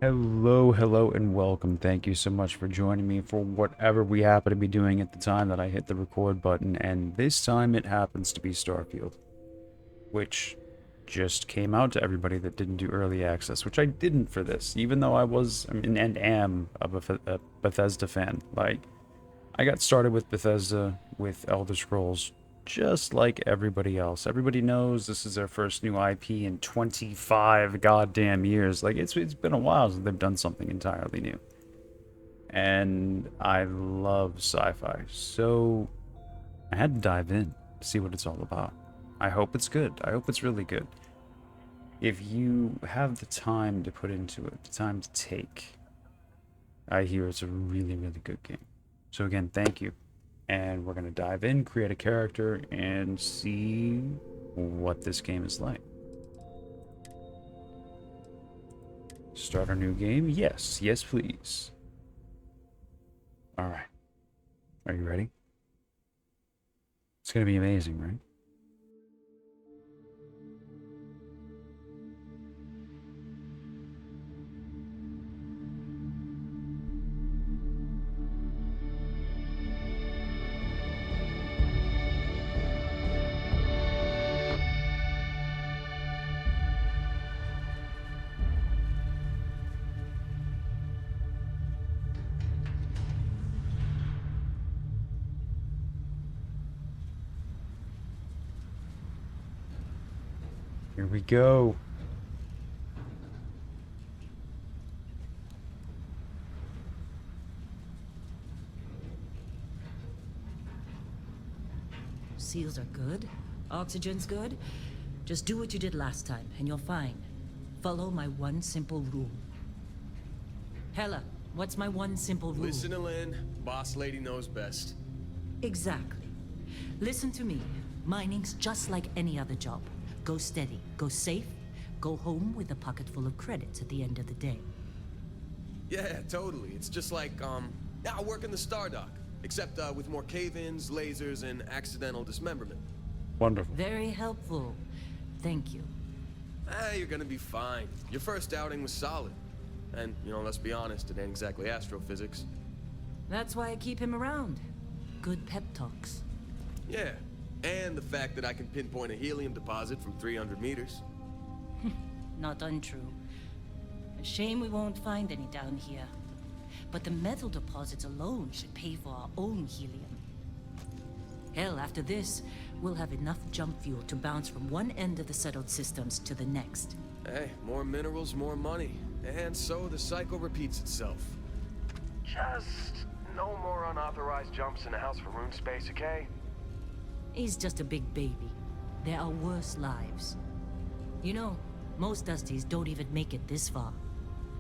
Hello, and welcome. Thank you so much for joining me for whatever we happen to be doing at the time that I hit the record button, and this time it happens to be Starfield, which just came out to everybody that didn't do early access, which I didn't for this, even though and am a Bethesda fan. Like, I got started with Bethesda with Elder Scrolls just like everybody else. Everybody knows this is their first new IP in 25 goddamn years. Like it's been a while since they've done something entirely new. And I love sci-fi. So I had to dive in, see what it's all about. I hope it's good. I hope it's really good. If you have the time to put into it, the time to take, I hear it's a really, really good game. So again, thank you. And we're going to dive in, create a character, and see what this game is like. Start our new game? Yes, yes, please. All right. Are you ready? It's going to be amazing, right? Here we go. Seals are good. Oxygen's good. Just do what you did last time, and you're fine. Follow my one simple rule. Hella, what's my one simple rule? Listen to Lynn. Boss lady knows best. Exactly. Listen to me. Mining's just like any other job. Go steady, go safe, go home with a pocket full of credits at the end of the day. Yeah, totally. It's just like, I work in the Stardock. Except, with more cave-ins, lasers, and accidental dismemberment. Wonderful. Very helpful. Thank you. You're gonna be fine. Your first outing was solid. And, let's be honest, it ain't exactly astrophysics. That's why I keep him around. Good pep talks. Yeah, and the fact that I can pinpoint a helium deposit from 300 meters. Not untrue. A shame we won't find any down here. But the metal deposits alone should pay for our own helium. Hell, after this, we'll have enough jump fuel to bounce from one end of the settled systems to the next. Hey, more minerals, more money. And so the cycle repeats itself. Just no more unauthorized jumps in the house for rune space, okay? He's just a big baby. There are worse lives. You know, most Dusties don't even make it this far.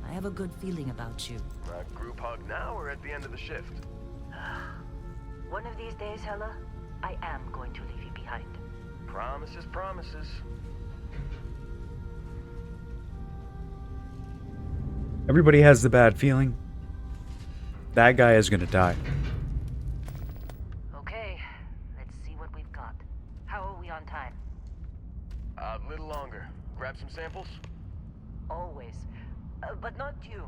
I have a good feeling about you. Group hug now or at the end of the shift? One of these days, Hella, I am going to leave you behind. Promises, promises. Everybody has the bad feeling. That guy is going to die. Okay, let's see what we've got. How are we on time? A little longer. Grab some samples? Always. But not you.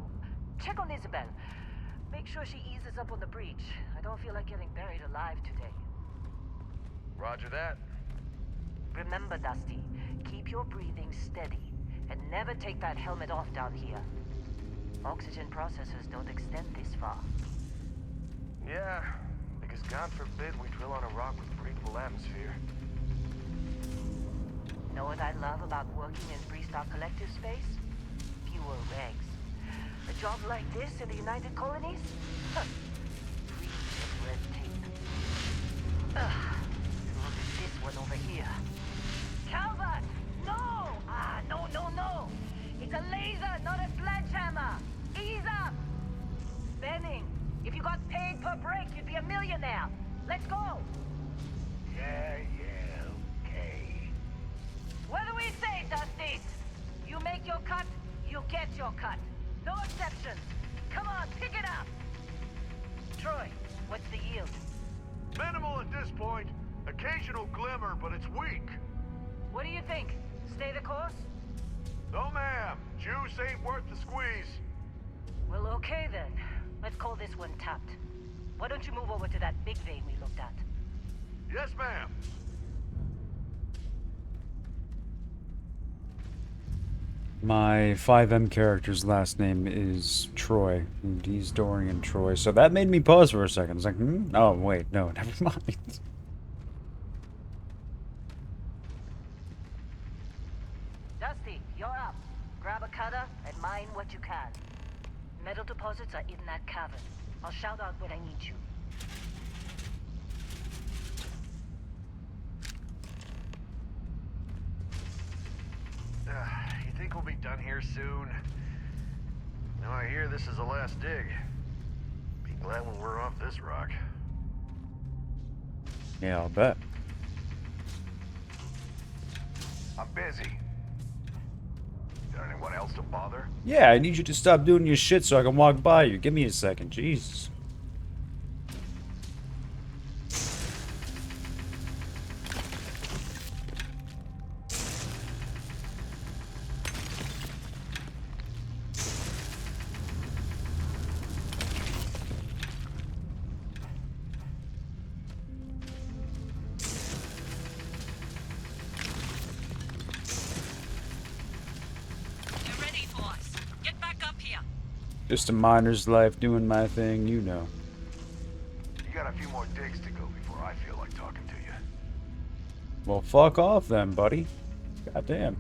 Check on Isabel. Make sure she eases up on the breach. I don't feel like getting buried alive today. Roger that. Remember, Dusty, keep your breathing steady, and never take that helmet off down here. Oxygen processors don't extend this far. Yeah, because God forbid we drill on a rock with breathable atmosphere. Know what I love about working in Freestar Collective space? Fewer regs. A job like this in the United Colonies? Huh. Free of red tape. Look at this one over here. Calvert! No! No. It's a laser, not a sledgehammer. Ease up! Benning, if you got paid per break, you'd be a millionaire. Let's go! Yeah, okay. What do we say, Dusty? You make your cut, you get your cut. No exceptions. Come on, pick it up. Troy, what's the yield? Minimal at this point. Occasional glimmer, but it's weak. What do you think? Stay the course? No, ma'am. Juice ain't worth the squeeze. Well, okay then. Let's call this one tapped. Why don't you move over to that big vein we looked at? Yes, ma'am. My 5M character's last name is Troy, and he's Dorian Troy, so that made me pause for a second. I was like, oh, wait, no, never mind. Dusty, you're up. Grab a cutter and mine what you can. Metal deposits are in that cavern. I'll shout out when I need you. You think we'll be done here soon? Now I hear this is the last dig. Be glad when we're off this rock. Yeah, I'll bet. I'm busy. Got anyone else to bother? Yeah, I need you to stop doing your shit so I can walk by you. Give me a second, Jesus. Get ready for us. Get back up here. Just a miner's life doing my thing, you know. You got a few more digs to go before I feel like talking to you. Well, fuck off then, buddy. Goddamn.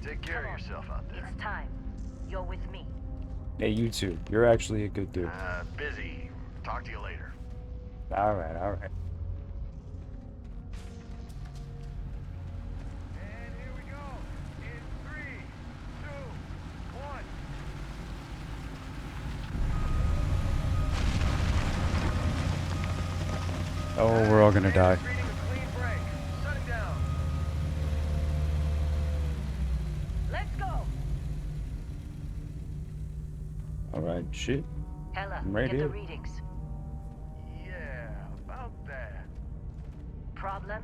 Take care of yourself out there. It's time. You're with me. Hey, you too. You're actually a good dude. Busy. Talk to you later. Alright, alright. And here we go. In 3, 2, 1. Oh, we're all gonna die. Reading a clean break. Shutting down. Let's go. Alright, shit. Hella, I'm right get the here. readings. Yeah, about that. Problem?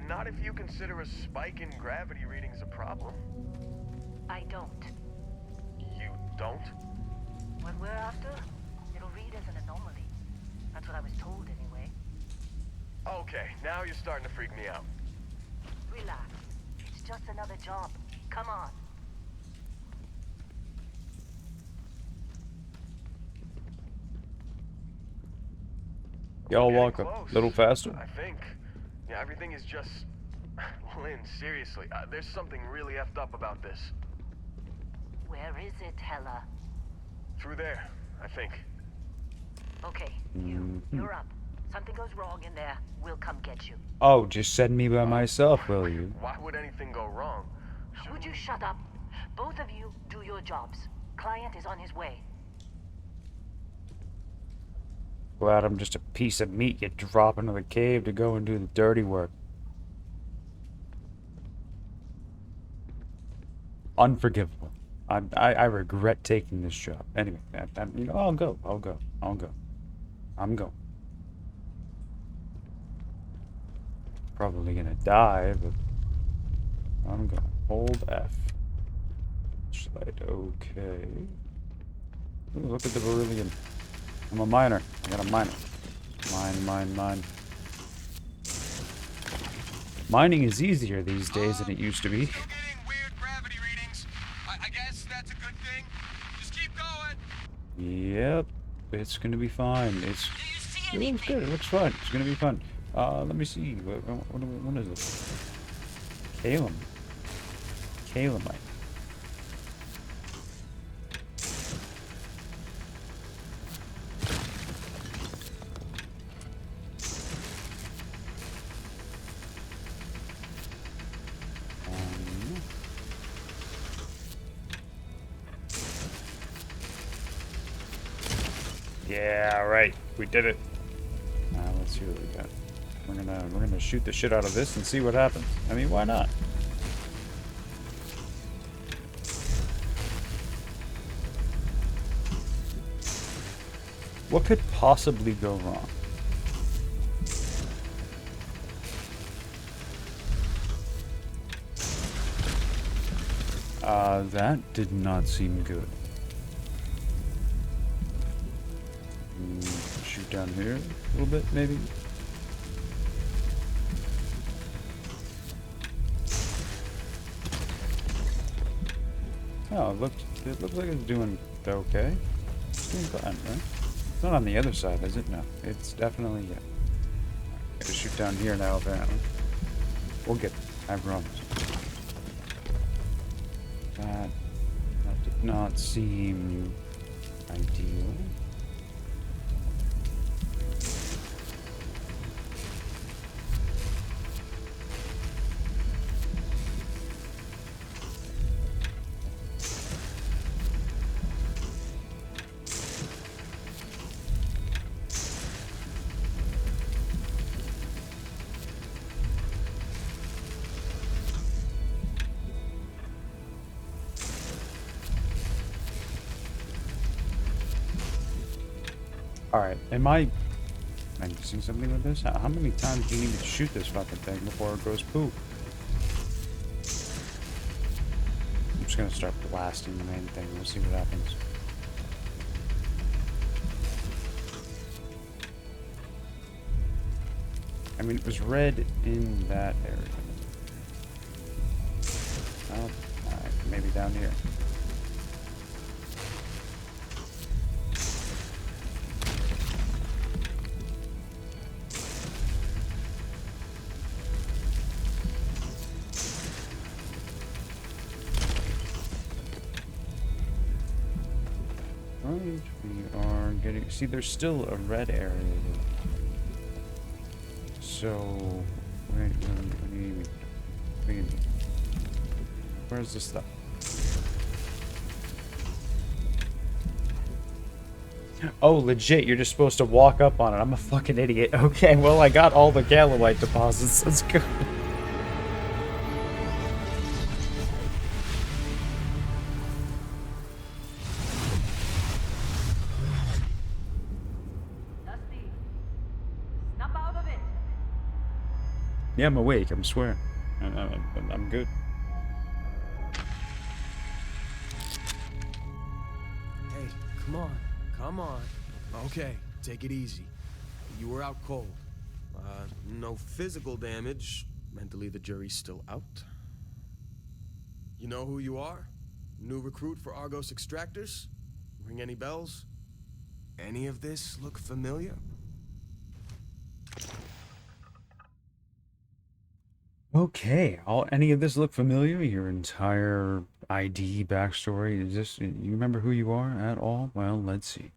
Not if you consider a spike in gravity readings a problem. I don't. You don't? What we're after, it'll read as an anomaly. That's what I was told anyway. Okay, now you're starting to freak me out. Relax. It's just another job. Come on. Y'all Getting walk a close, little faster. I think. Yeah, everything is just... Lynn, seriously, there's something really effed up about this. Where is it, Hella? Through there, I think. Okay, you're up. Something goes wrong in there, we'll come get you. Oh, just send me by myself, will you? Why would anything go wrong? Would you shut up? Both of you do your jobs. Client is on his way. Glad I'm just a piece of meat you drop into the cave to go and do the dirty work. Unforgivable. I regret taking this job. Anyway, you know, I'll go. I'm going. Probably gonna die, but I'm going. Hold F. Flashlight, okay. Ooh, look at the beryllium. I'm a miner. I got a miner. Mine. Mining is easier these days than it used to be. Still getting weird gravity readings. I guess that's a good thing. Just keep going. Yep. It's gonna be fine. It looks good. It looks fun. It's gonna be fun. Let me see. What is it? Calamite. Yeah, right. We did it. Let's see what we got. We're gonna shoot the shit out of this and see what happens. I mean, why not? What could possibly go wrong? That did not seem good. Shoot down here a little bit, maybe? Oh, it looks like it's doing okay. It's doing fine, right? It's not on the other side, is it? No. It's definitely, yeah. Gotta shoot down here now, apparently. We'll get there, I promise. That did not seem ideal. Alright, am I missing something with this? How many times do you need to shoot this fucking thing before it goes poop? I'm just gonna start blasting the main thing. We'll see what happens. I mean, it was red in that area. Oh, alright, maybe down here. Right, we are getting... See, there's still a red area. So... Wait, where's the stuff? Oh, legit, you're just supposed to walk up on it. I'm a fucking idiot. Okay, well, I got all the Galilite deposits. That's good. Dusty, snap out of it. Yeah, I'm awake, I swear. I'm good. Hey, come on. Come on. Okay, take it easy. You were out cold. No physical damage. Mentally, the jury's still out. You know who you are? New recruit for Argos Extractors? Ring any bells? Any of this look familiar? Okay, any of this look familiar? Your entire ID backstory? Is this... You remember who you are at all? Well, let's see.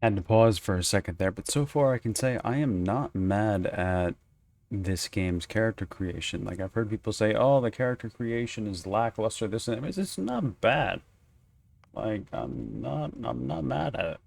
Had to pause for a second there, but so far I can say I am not mad at this game's character creation. Like, I've heard people say, oh, the character creation is lackluster, this and that. It's not bad. Like, I'm not mad at it.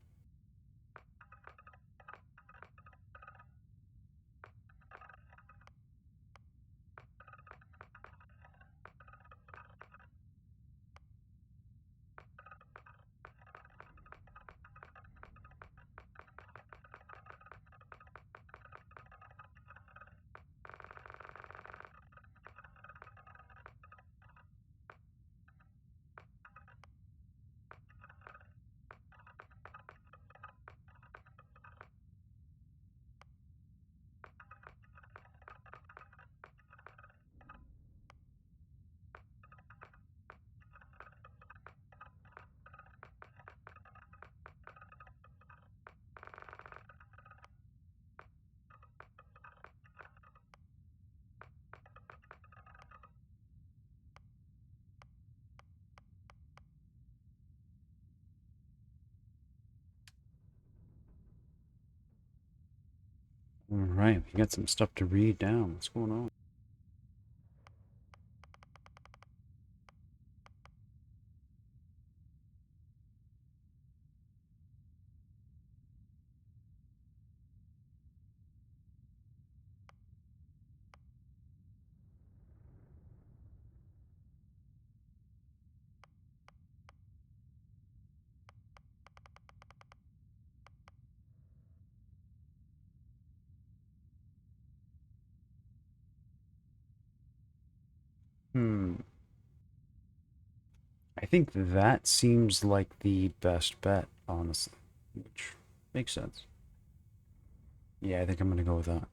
Alright, we got some stuff to read down. What's going on? Hmm. I think that seems like the best bet, honestly. Which makes sense. Yeah, I think I'm gonna go with that.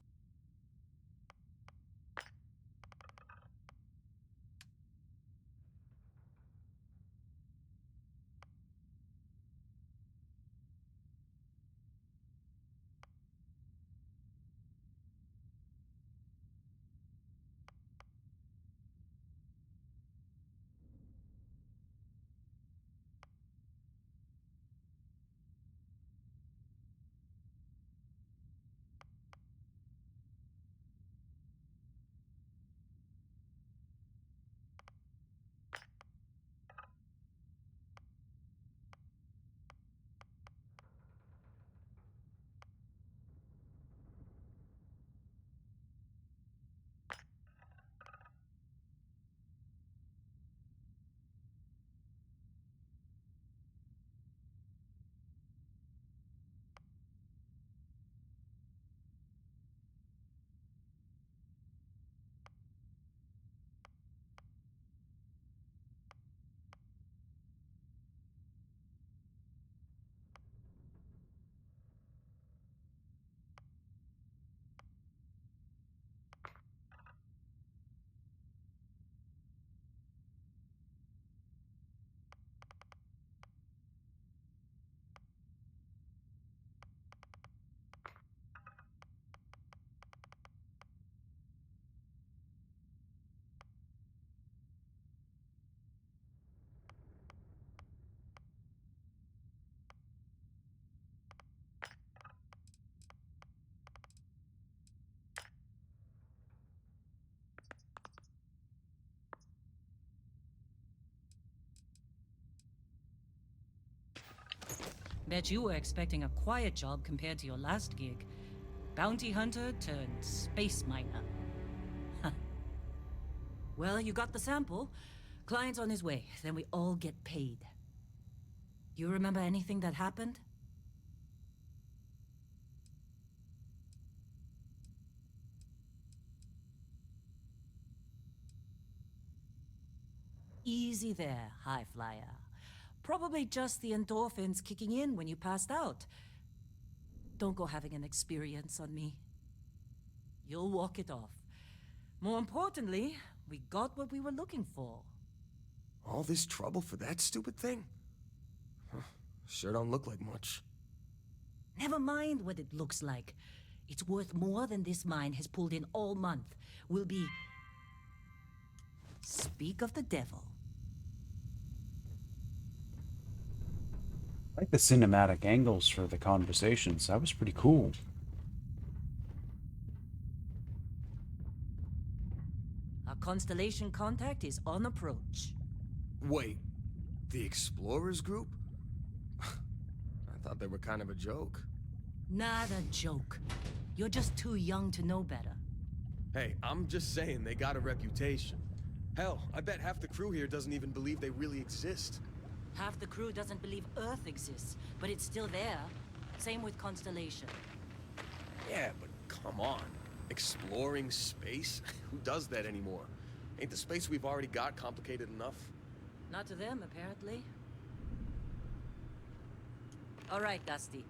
Bet you were expecting a quiet job compared to your last gig. Bounty hunter turned space miner. Huh. Well, you got the sample. Client's on his way, then we all get paid. You remember anything that happened? Easy there, high flyer. Probably just the endorphins kicking in when you passed out. Don't go having an experience on me. You'll walk it off. More importantly, we got what we were looking for. All this trouble for that stupid thing? Huh, sure don't look like much. Never mind what it looks like. It's worth more than this mine has pulled in all month. Will be... Speak of the devil. I like the cinematic angles for the conversations. That was pretty cool. Our constellation contact is on approach. Wait, the Explorers group? I thought they were kind of a joke. Not a joke. You're just too young to know better. Hey, I'm just saying they got a reputation. Hell, I bet half the crew here doesn't even believe they really exist. Half the crew doesn't believe Earth exists, but it's still there. Same with Constellation. Yeah, but come on. Exploring space? Who does that anymore? Ain't the space we've already got complicated enough? Not to them, apparently. All right, Dusty.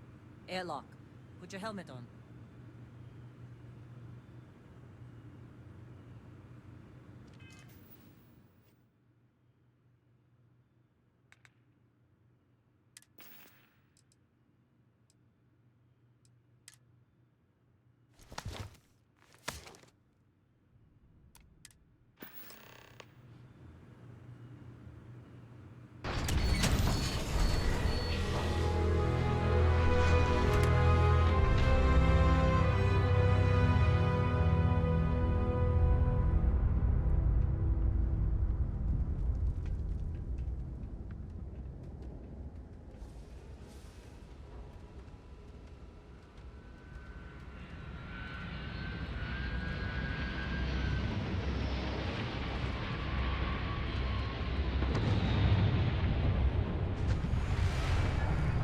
Airlock. Put your helmet on.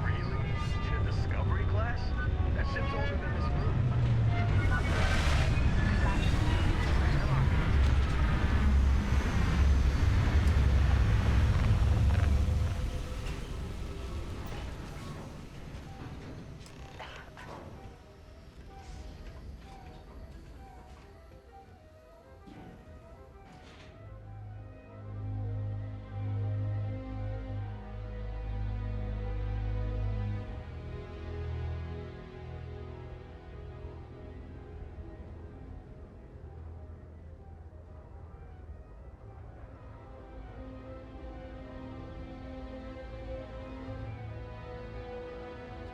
Really? In a Discovery class? That ship's older than this room.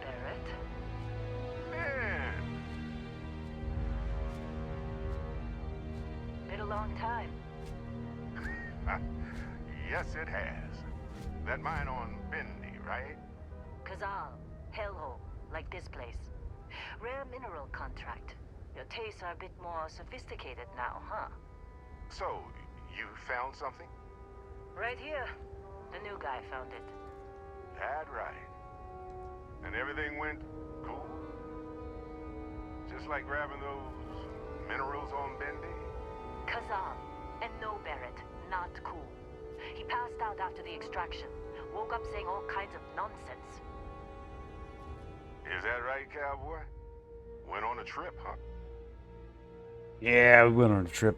Barrett? Man, Been a long time. yes it has. That mine on Bendy, right? Kazal. Hellhole. Like this place. Rare mineral contract. Your tastes are a bit more sophisticated now, huh? So, you found something? Right here. The new guy found it. That right. And everything went cool? Just like grabbing those minerals on Bendy? Kazal. And no Barrett. Not cool. He passed out after the extraction. Woke up saying all kinds of nonsense. Is that right, cowboy? Went on a trip, huh? Yeah, we went on a trip.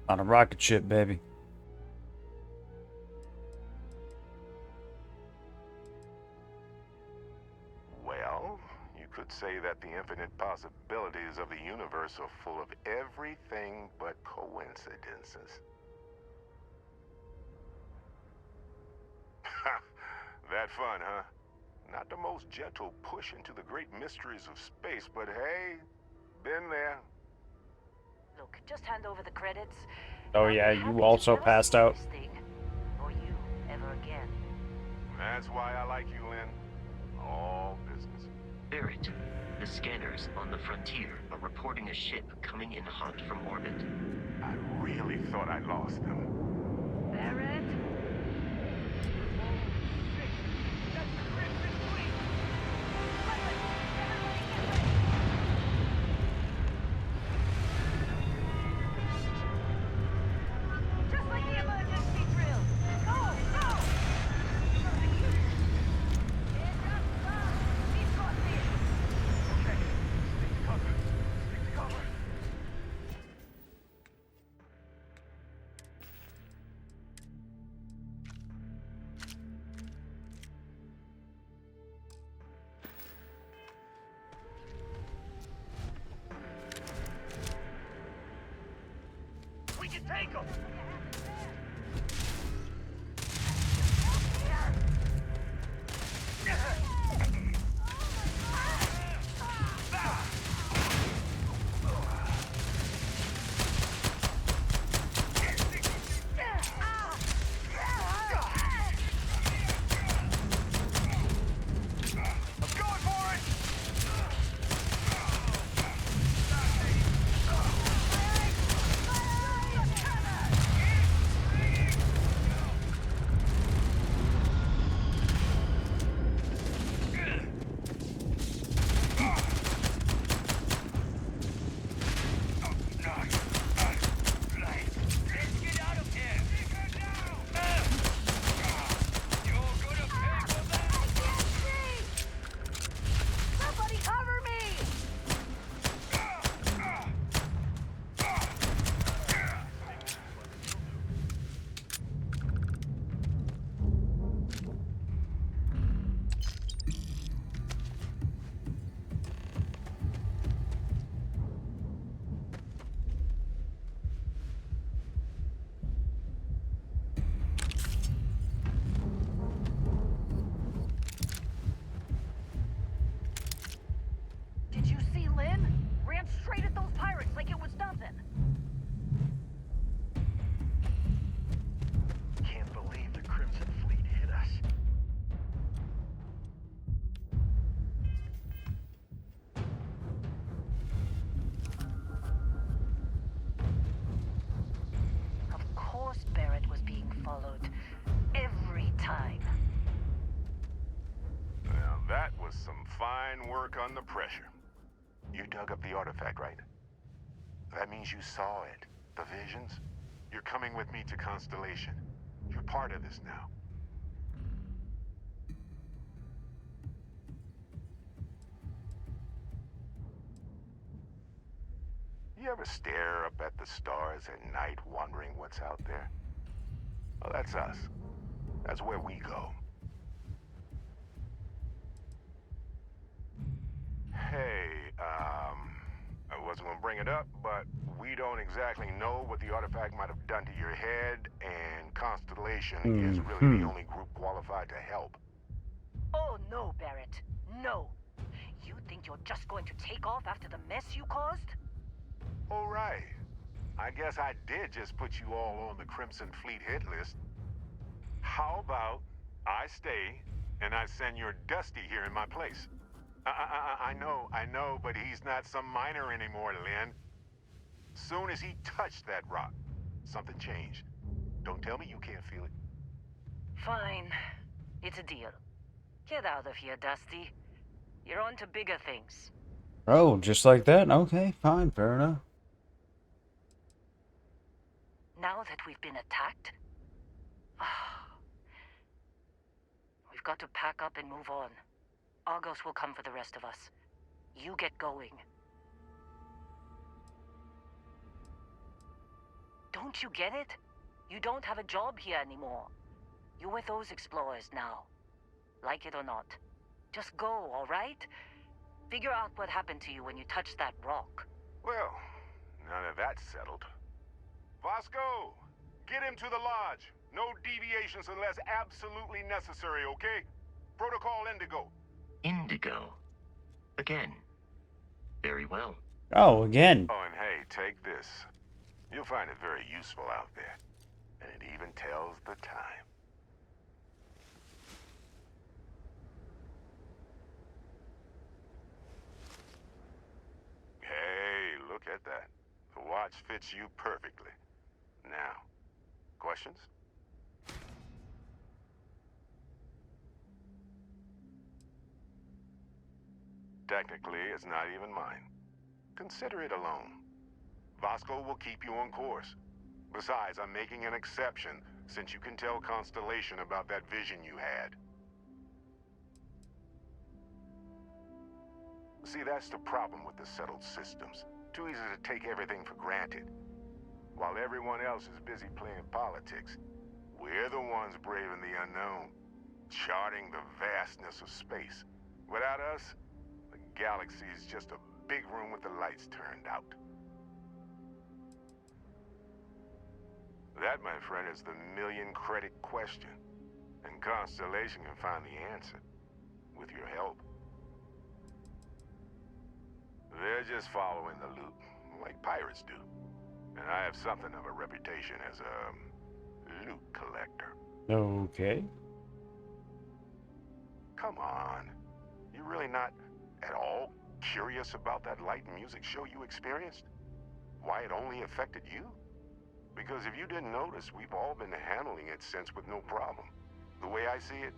On a rocket ship, baby. Well, you could say that the infinite possibilities of the universe are full of everything but coincidences. That fun, huh? Not the most gentle push into the great mysteries of space, but hey, been there. Look, just hand over the credits. Oh I'll be yeah, happy you to also never passed see out. this thing, or you, ever again. That's why I like you, Lynn. All business. Barrett, the scanners on the frontier are reporting a ship coming in hot from orbit. I really thought I lost them. Barrett? Just like the emergency drill. Go, go! He's got this. Okay, stick to cover. Stick to cover. can work under pressure. You dug up the artifact, right? That means you saw it. The visions? You're coming with me to Constellation. You're part of this now. You ever stare up at the stars at night wondering what's out there? Well, that's us. That's where we go. Hey, I wasn't gonna bring it up, but we don't exactly know what the artifact might have done to your head, and Constellation is really the only group qualified to help. Oh no, Barrett. No. You think you're just going to take off after the mess you caused? All right. I guess I did just put you all on the Crimson Fleet hit list. How about I stay and I send your Dusty here in my place? I know, but he's not some miner anymore, Lynn. Soon as he touched that rock, something changed. Don't tell me you can't feel it. Fine. It's a deal. Get out of here, Dusty. You're on to bigger things. Oh, just like that? Okay, fine, fair enough. Now that we've been attacked, we've got to pack up and move on. Argos will come for the rest of us. You get going. Don't you get it? You don't have a job here anymore. You're with those explorers now. Like it or not. Just go, all right? Figure out what happened to you when you touched that rock. Well, now that that's settled. Vasco, get him to the lodge. No deviations unless absolutely necessary, okay? Protocol Indigo. Indigo. Again. Very well. Oh, again. Oh, and hey, take this. You'll find it very useful out there. And it even tells the time. Hey, look at that. The watch fits you perfectly. Now, questions? Technically, it's not even mine. Consider it a loan. Vasco will keep you on course. Besides, I'm making an exception since you can tell Constellation about that vision you had. See, that's the problem with the settled systems. Too easy to take everything for granted. While everyone else is busy playing politics, we're the ones braving the unknown, charting the vastness of space. Without us, the galaxy is just a big room with the lights turned out. That, my friend, is the million-credit question. And Constellation can find the answer, with your help. They're just following the loot, like pirates do. And I have something of a reputation as a loot collector. Okay. Come on. You're really not at all curious about that light and music show you experienced? Why it only affected you? Because if you didn't notice, we've all been handling it since with no problem. The way I see it,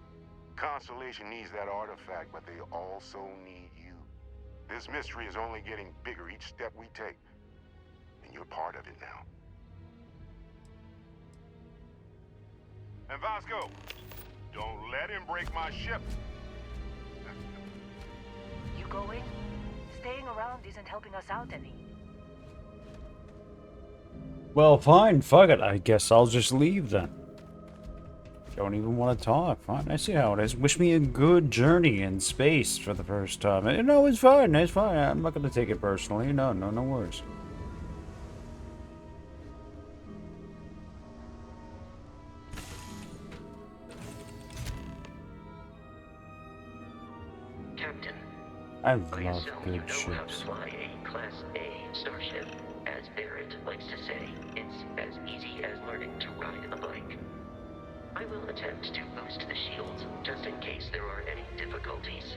Constellation needs that artifact, but they also need you. This mystery is only getting bigger each step we take. And you're part of it now. And Vasco, don't let him break my ship. You going? Staying around isn't helping us out any. Well, fine, fuck it. I guess I'll just leave then. Don't even want to talk. Fine, I see how it is. Wish me a good journey in space for the first time. No, it's fine, it's fine. I'm not gonna take it personally. No worries. Captain, I I love assume you good know how to ships. fly a Class A starship. As Barrett likes to say, it's as easy as learning to ride a bike. I will attempt to boost the shields, just in case there are any difficulties.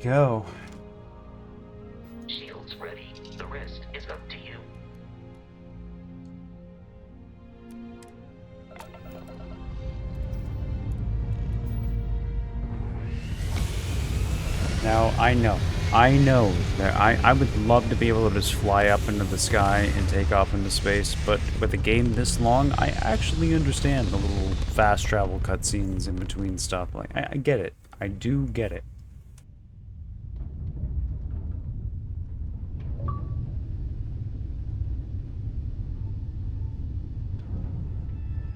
go. Shields ready. The rest is up to you. Now, I know that I would love to be able to just fly up into the sky and take off into space, but with a game this long, I actually understand the little fast travel cutscenes in between stuff. Like, I get it. I do get it.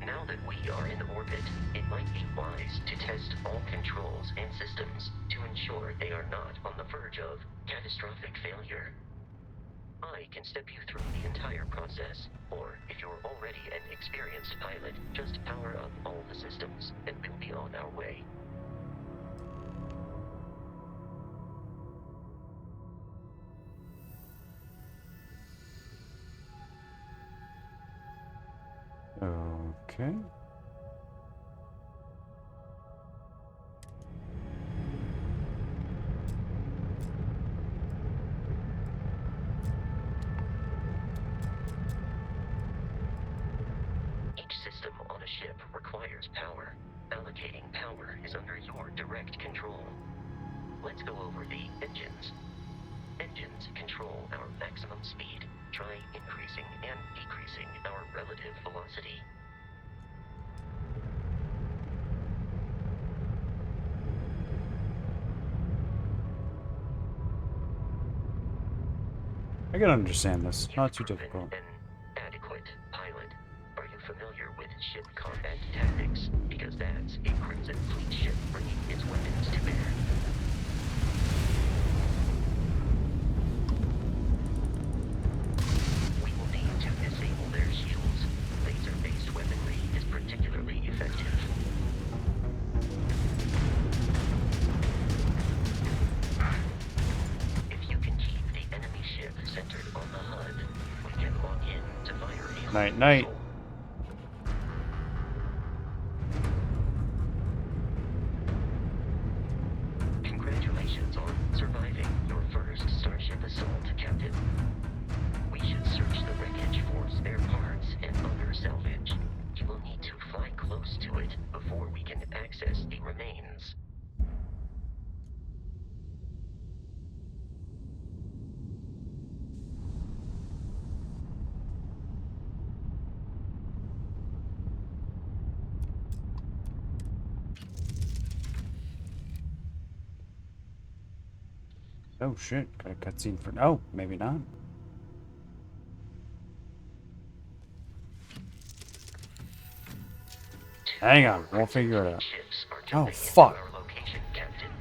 Now that we are in orbit, it might be wise to test all controls and systems to ensure they are not on the verge of catastrophic failure. I can step you through the entire process, or if you're already an experienced pilot, just power up all the systems, and we'll be on our way. Okay. Each system on a ship requires power. Allocating power is under your direct control. Let's go over the engines. Engines control our maximum speed. Try increasing and decreasing our relative velocity. I can understand this. Not too You've proven difficult. an adequate pilot. Are you familiar with ship combat tactics? Because that's a Crimson Fleet ship bringing its weapons to bear. We will need to disable their shields. Laser-based weaponry is particularly effective. If you can keep the enemy ship centered on the HUD, we can lock in to fire a Night, night. missile. Congratulations on surviving your first Starship assault, Captain. We should search the wreckage for spare parts and other salvage. You will need to fly close to it before we can access the remains. Oh shit, got a cutscene for... Oh, maybe not. Hang on, we'll figure it out. Ships are Oh, jumping into fuck. our location, Captain.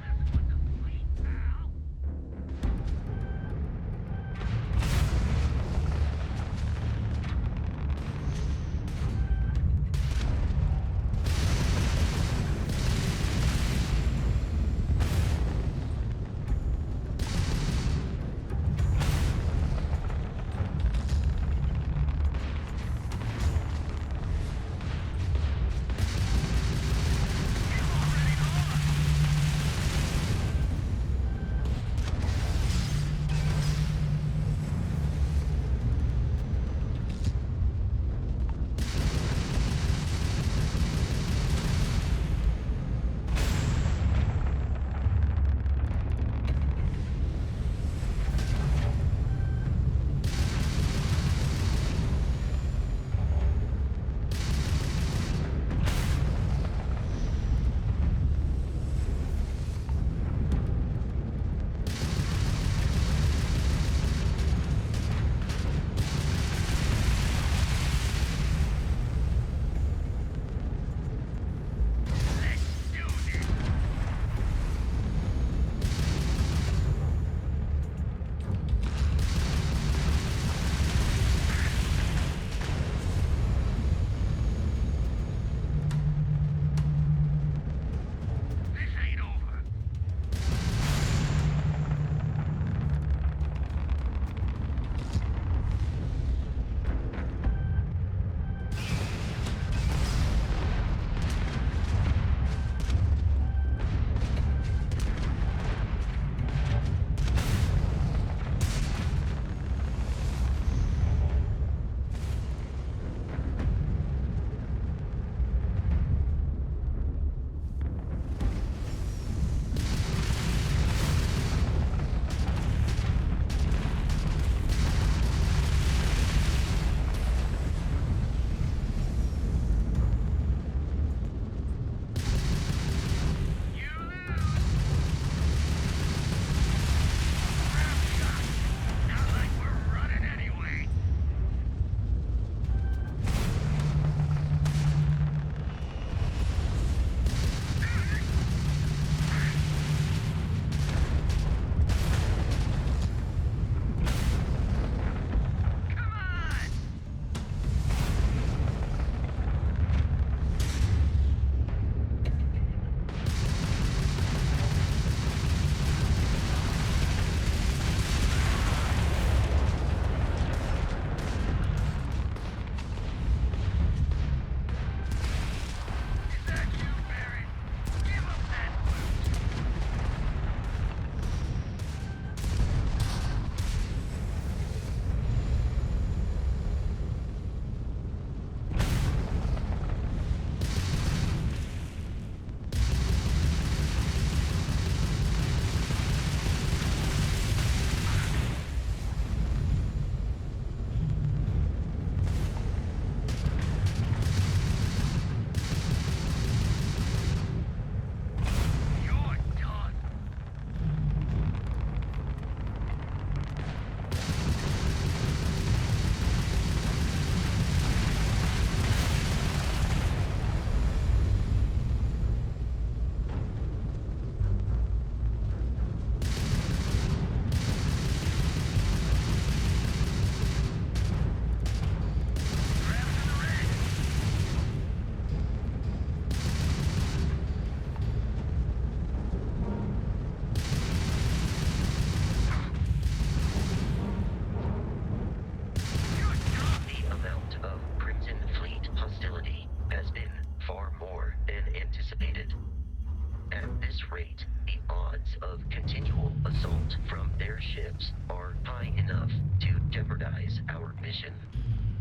or high enough to jeopardize our mission.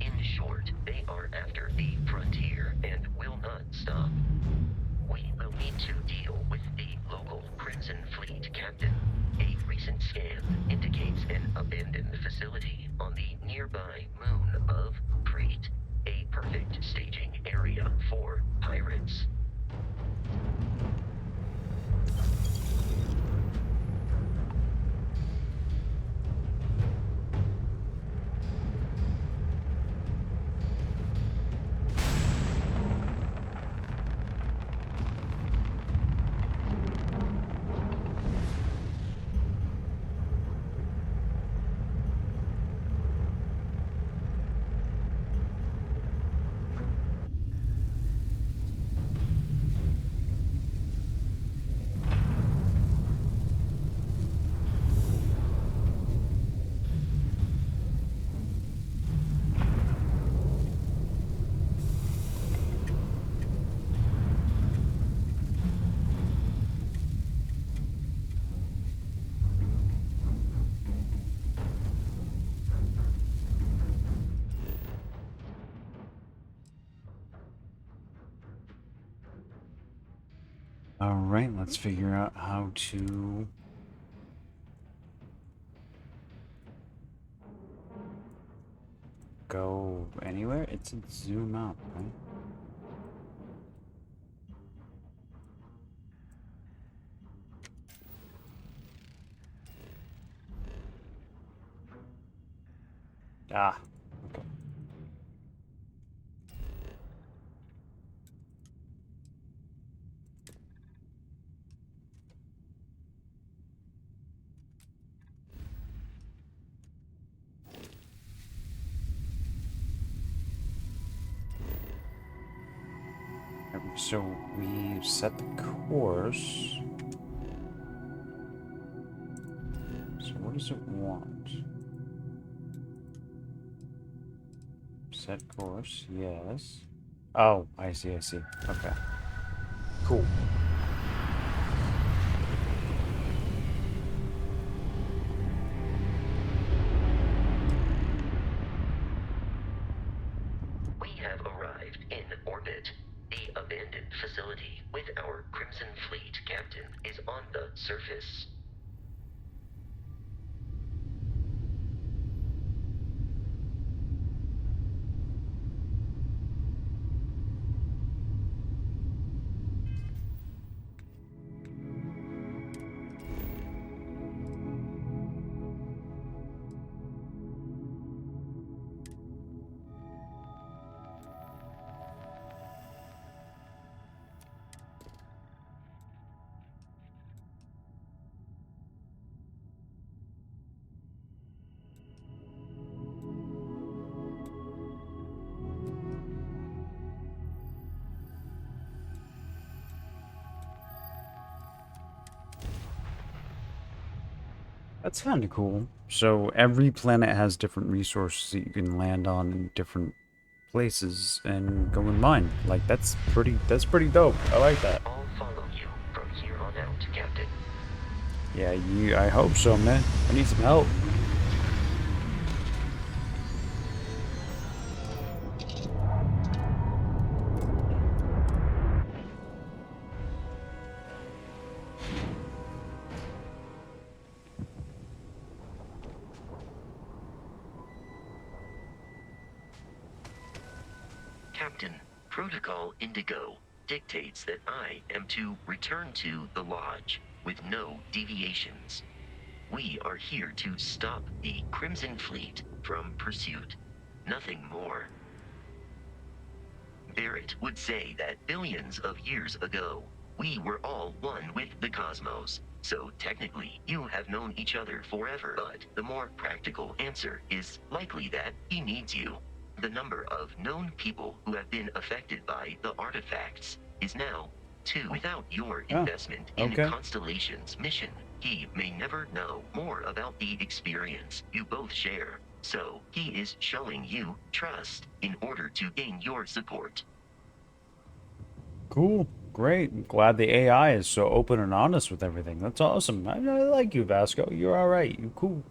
In short, they are after the frontier and will not stop. We will need to deal with the local Crimson Fleet captain. A recent scan indicates an abandoned facility on the nearby moon of Crete, a perfect staging area for pirates. Alright, let's figure out how to go anywhere. It's a zoom out, right? Ah, okay. So we set the course. So what does it want? Set course, yes. Oh, I see, I see. Okay. Cool. We have arrived in orbit. The abandoned facility with our Crimson Fleet captain is on the surface. That's kind of cool. So every planet has different resources that you can land on in different places and go and mine. Like that's pretty dope. I like that. I'll follow you from here on out, Captain. Yeah, I hope so, man. I need some help. Captain, Protocol Indigo dictates that I am to return to the Lodge with no deviations. We are here to stop the Crimson Fleet from pursuit. Nothing more. Barrett would say that billions of years ago, we were all one with the cosmos. So technically, you have known each other forever, but the more practical answer is likely that he needs you. The number of known people who have been affected by the artifacts is now 2. Without your investment in Constellation's mission, he may never know more about the experience you both share. So he is showing you trust in order to gain your support. Cool. Great. I'm glad the AI is so open and honest with everything. That's awesome. I like you, Vasco. You're all right. You cool.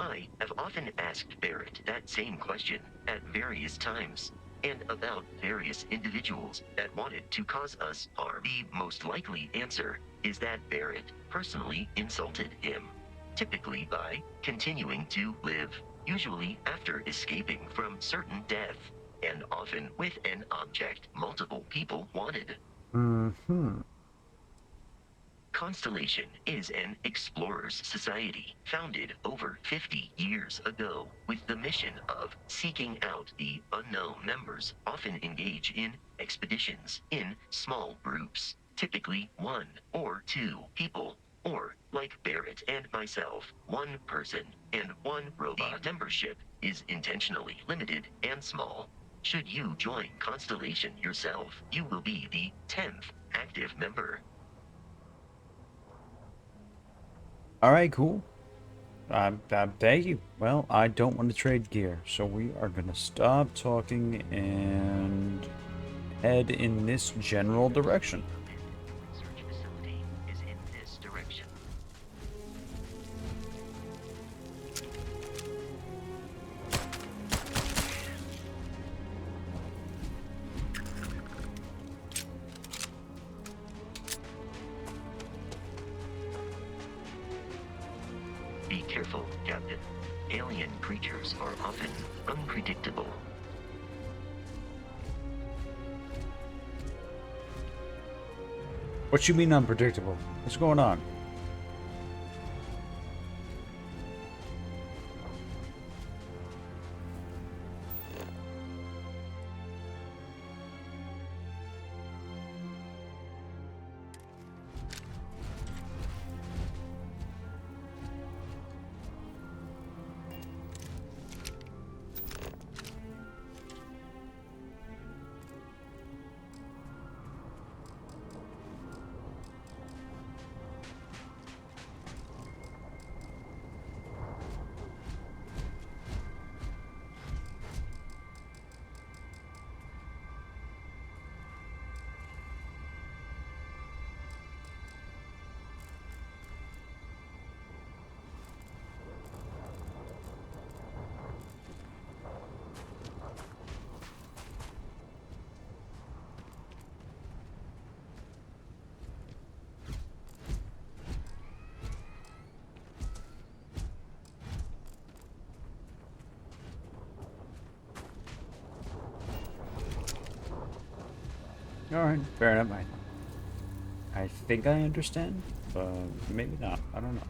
I have often asked Barrett that same question at various times, and about various individuals that wanted to cause us harm. The most likely answer is that Barrett personally insulted him, typically by continuing to live, usually after escaping from certain death, and often with an object multiple people wanted. Mm-hmm. Constellation is an explorers society founded over 50 years ago with the mission of seeking out the unknown. Members often engage in expeditions in small groups, typically 1 or 2 people, or, like Barrett and myself, 1 person and 1 robot. Membership is intentionally limited and small. Should you join Constellation yourself, you will be the 10th active member. All right, cool. Thank you. Well, I don't want to trade gear, so we are gonna stop talking and head in this general direction. Research facility is in this direction. Be careful, Captain. Alien creatures are often unpredictable. What you mean unpredictable? What's going on? Alright, fair enough. I think I understand, but maybe not. I don't know.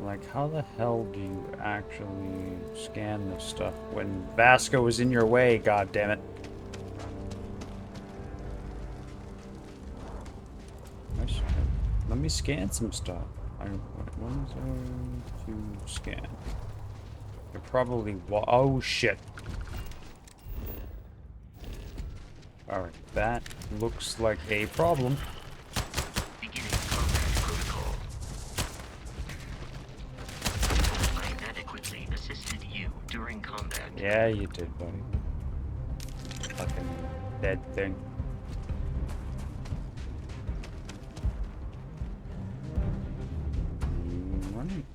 Like, how the hell do you actually scan this stuff when Vasco is in your way, god damn it. Let me scan some stuff. What is there to scan? You're probably oh shit. Alright, that looks like a problem. Beginning combat protocol. I adequately assisted you during combat. Yeah, you did, buddy. Fucking dead thing. Right.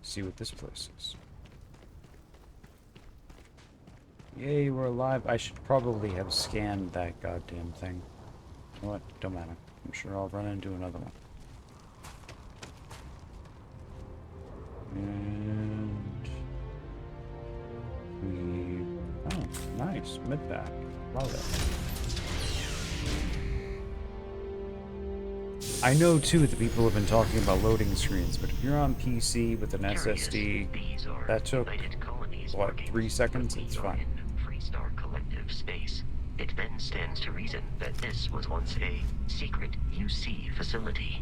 See what this place is. Yay, we're alive. I should probably have scanned that goddamn thing. You know what? Don't matter. I'm sure I'll run into another one. And we... Oh, nice. Mid-back. Love it. I know, too, that people have been talking about loading screens, but if you're on PC with an SSD, that took, what, 3 seconds? It's fine. Freestar Collective space. It then stands to reason that this was once a secret UC facility.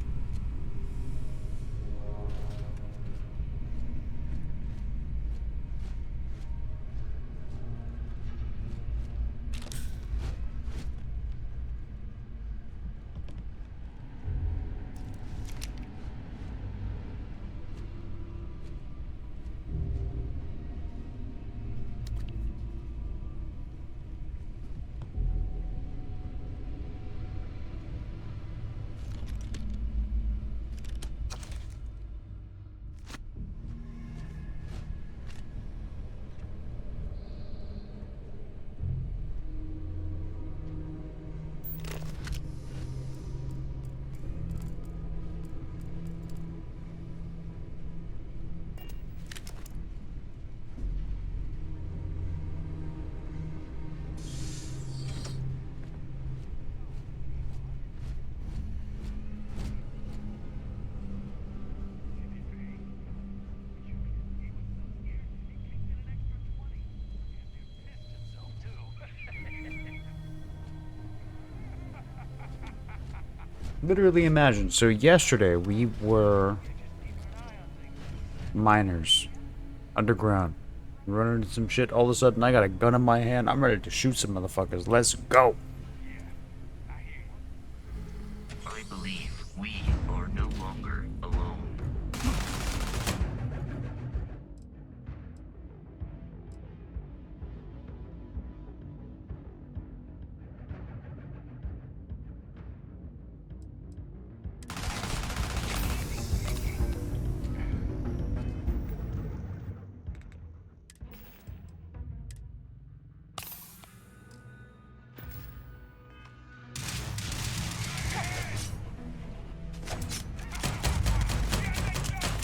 Literally imagine. So yesterday we were miners underground, running into some shit. All of a sudden, I got a gun in my hand. I'm ready to shoot some motherfuckers. Let's go. I believe we are no longer alone.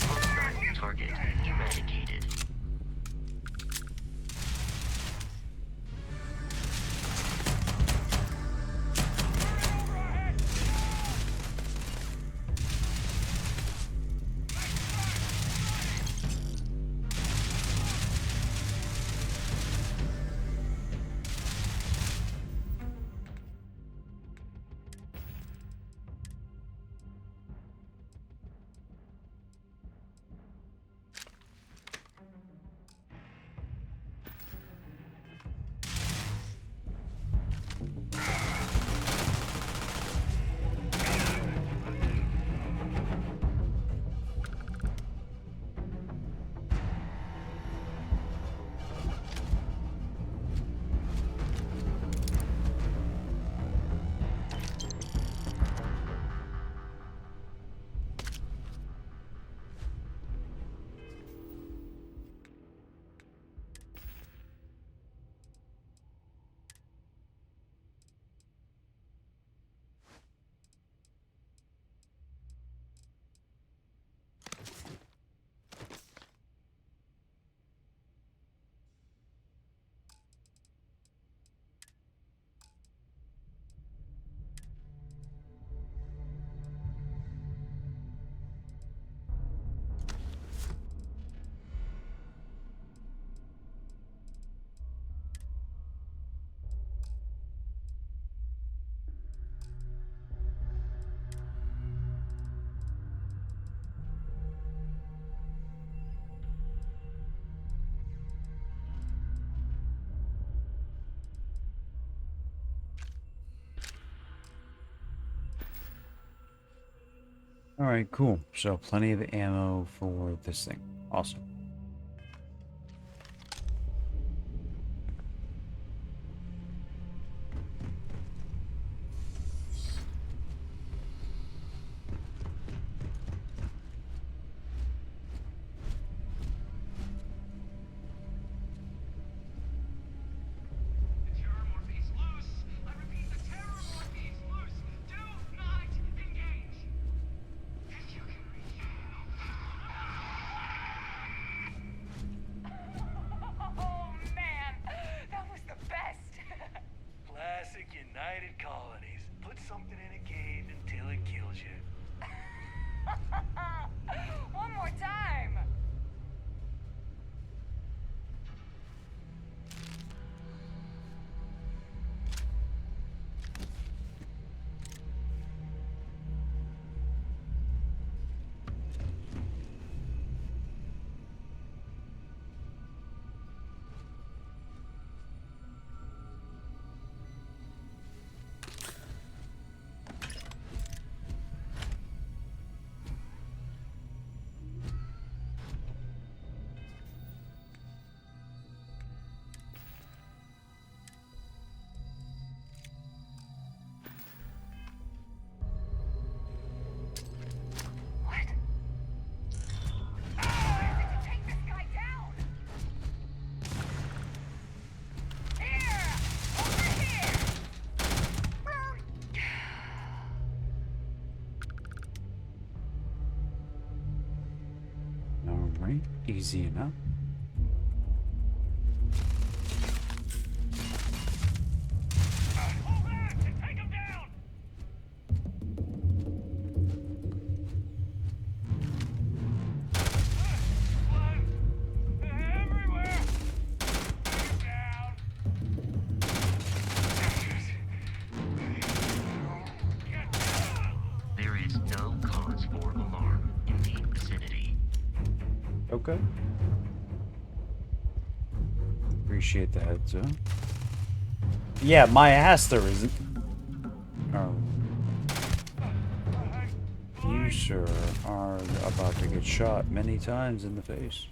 Hostile target eradicated. Alright, cool. So, plenty of ammo for this thing. Awesome. Oh man, that was the best. Classic United Colonies. Put something in a cave until it kills you. One more time. What? Take this guy down. Here! Over here! Alright, easy enough. Pull back and take him down! Blood! Everywhere! Down! Get down! is no cause for alarm in the vicinity. Okay. Appreciate the heads up. Yeah, my ass there isn't. Oh. You, sir, are about to get shot many times in the face.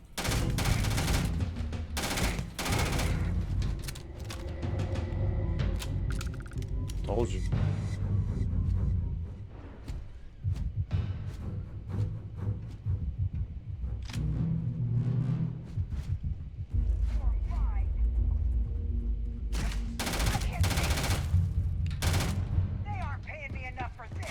Told you. They aren't paying me enough for this.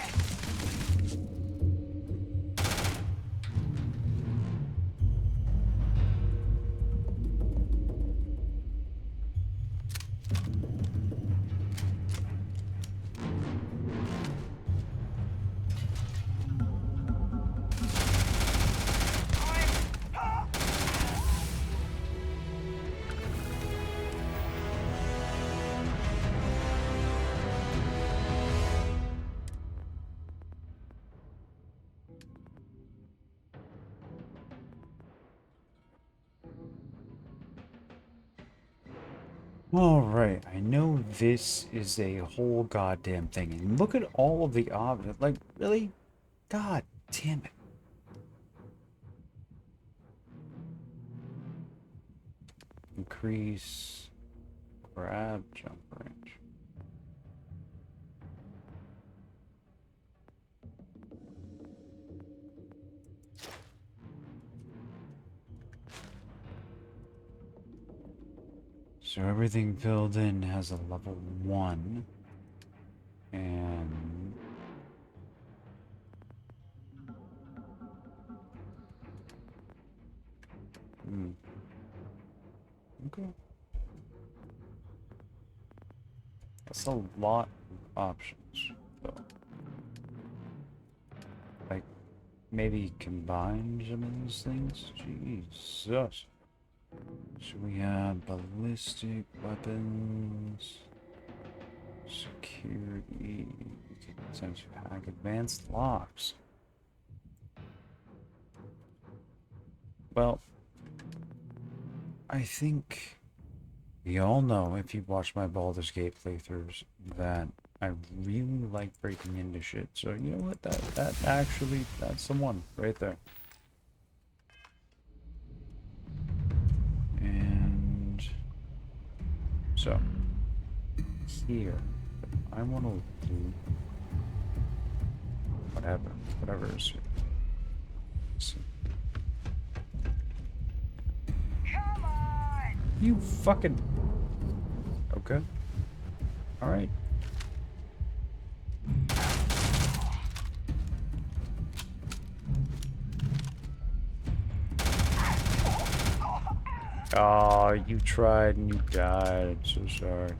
Alright, I know this is a whole goddamn thing. And look at all of the options. Like, really? God damn it. Increase grab jump range. So everything filled in has a level 1. And... Okay. That's a lot of options, though. Like, maybe combine some of these things? Jesus. So we have ballistic weapons, security, time to hack advanced locks. Well, I think we all know, if you've watched my Baldur's Gate playthroughs, that I really like breaking into shit. So you know what? That actually, that's the one right there. And so here, I want to do whatever is here. So, Come on! you fucking okay. All right. Oh, you tried and you died. I'm so sorry.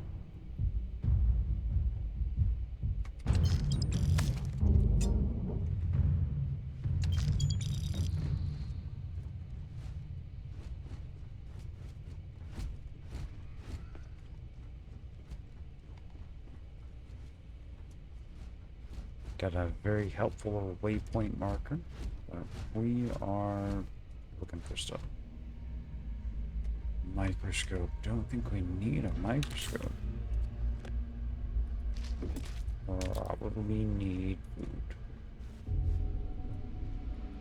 Got a very helpful waypoint marker. We are looking for stuff. Microscope. Don't think we need a microscope. Probably need food.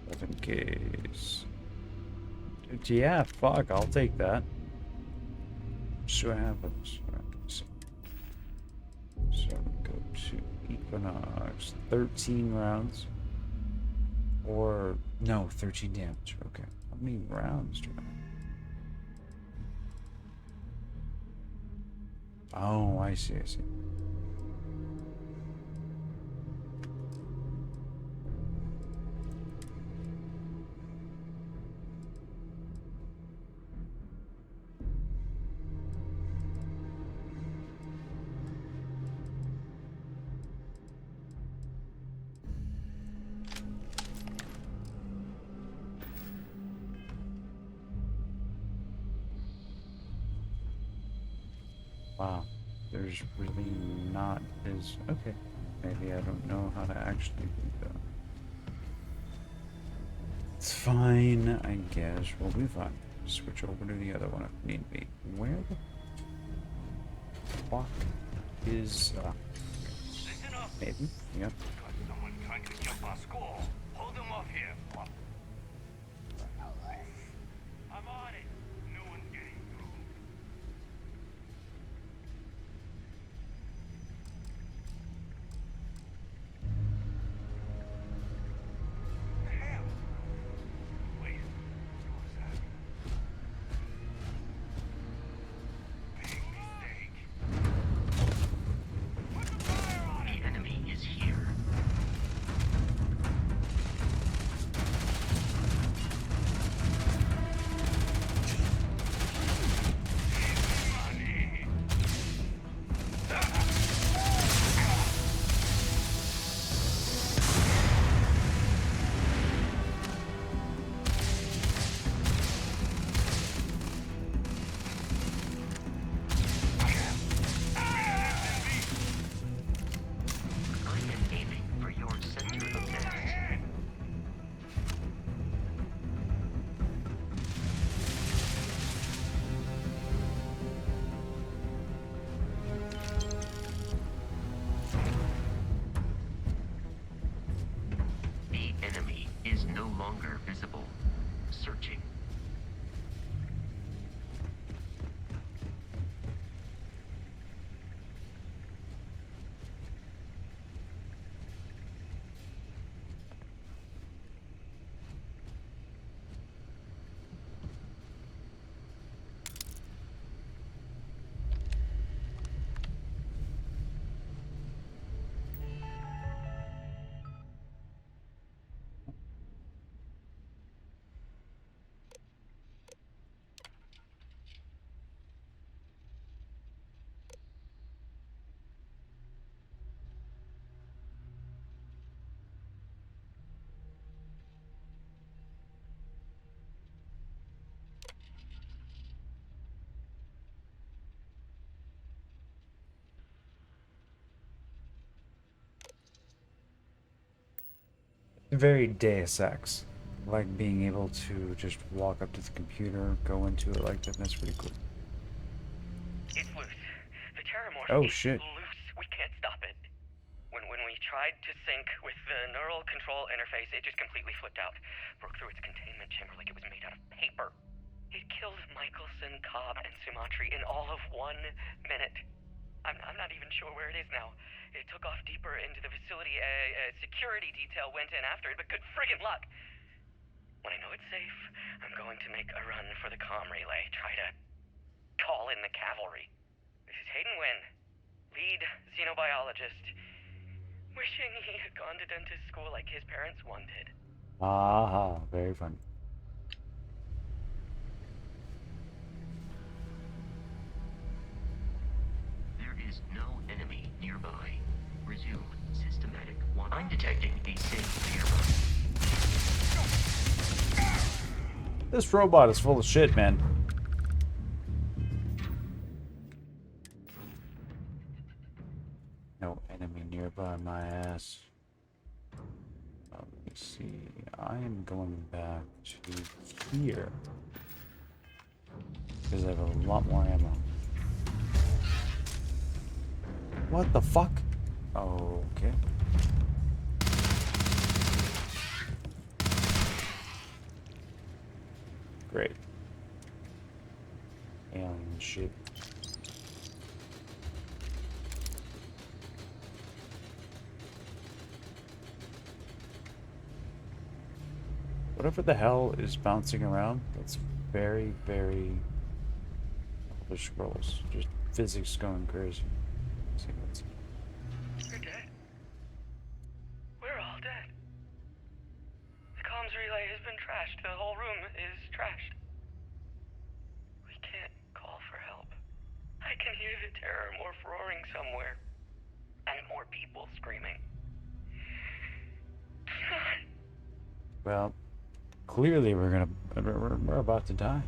Just in case. Yeah, fuck, I'll take that. So what happens? So we go to Equinox. 13 rounds. Or, no, 13 damage. Okay. How many rounds do I have? Oh, I see. Wow, there's really not as... Okay, maybe I don't know how to actually do that. It's fine, I guess. We'll be fine. Switch over to the other one if need be. Where the fuck is... Listen up. maybe? Yep. Got someone trying to jump our school. Hold them off here. I'm on it. No one's getting through. Hell. Wait. What was that? Big mistake. Put the fire on it. The enemy is here. I am aiming for your center of mass. The enemy is no longer visible. Searching. Very Deus Ex. Like being able to just walk up to the computer, go into it like that. That's pretty cool. It's loose. The Terramorph Oh, is shit. loose. We can't stop it. When we tried to sync with the neural control interface, it just completely flipped out. Broke through its containment chamber like it was made out of paper. It killed Michelson, Cobb, and Sumatri in all of 1 minute. I'm not even sure where it is now. It took off deeper into the facility. A security detail went in after it, but good friggin' luck. When I know it's safe, I'm going to make a run for the comm relay. Try to call in the cavalry. This is Hayden Wynn, lead xenobiologist. Wishing he had gone to dentist school like his parents wanted. Aha, very fun. There is no enemy nearby. Resume systematic one. I'm detecting a safe nearby. This robot is full of shit, man. No enemy nearby my ass. Let me see. I am going back to here. Because I have a lot more ammo. What the fuck? Okay. Great. Alien shit. Whatever the hell is bouncing around, that's very, very Elder Scrolls. Just physics going crazy. Let's see what's... We're dead. We're all dead. The comms relay has been trashed. The whole room is trashed. We can't call for help. I can hear the Terramorph roaring somewhere. And more people screaming. Well, clearly we're about to die.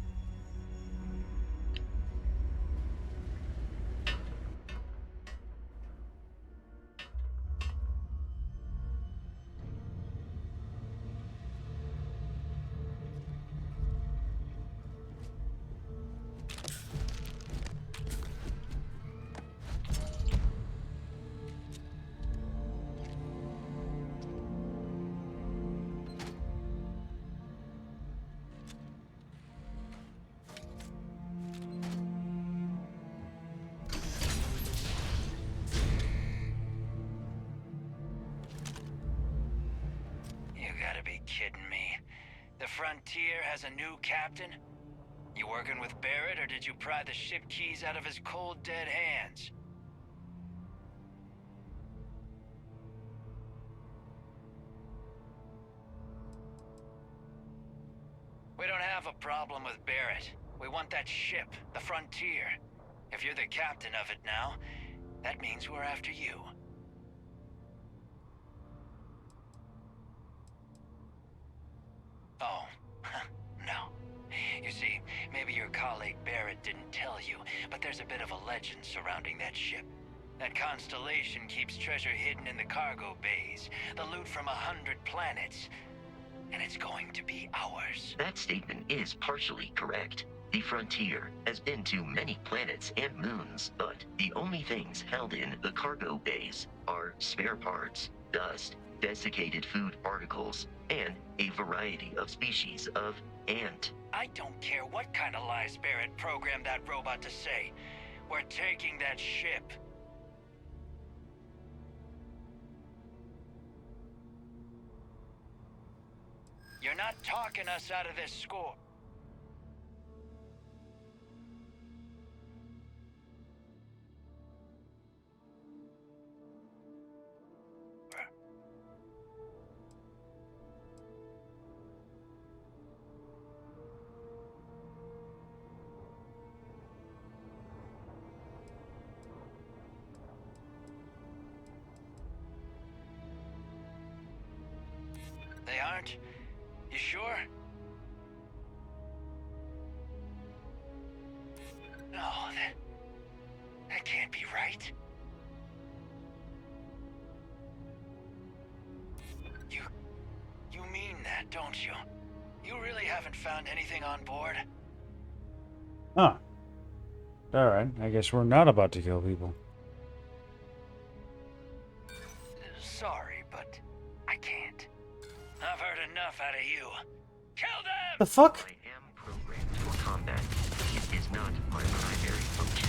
kidding me. The Frontier has a new captain? You working with Barrett, or did you pry the ship keys out of his cold, dead hands? We don't have a problem with Barrett. We want that ship, the Frontier. If you're the captain of it now, that means we're after you. Oh, no. You see, maybe your colleague Barrett didn't tell you, but there's a bit of a legend surrounding that ship. That constellation keeps treasure hidden in the cargo bays, the loot from 100 planets, and it's going to be ours. That statement is partially correct. The Frontier has been to many planets and moons, but the only things held in the cargo bays are spare parts, dust, desiccated food particles, and a variety of species of ant. I don't care what kind of lies Barrett programmed that robot to say. We're taking that ship. You're not talking us out of this score. They aren't? You sure? No, that can't be right. You mean that, don't you? You really haven't found anything on board? Huh. Alright, I guess we're not about to kill people. Sorry, but I can't. I've heard enough out of you. Kill them! The fuck? I am programmed for combat. It is not my primary function.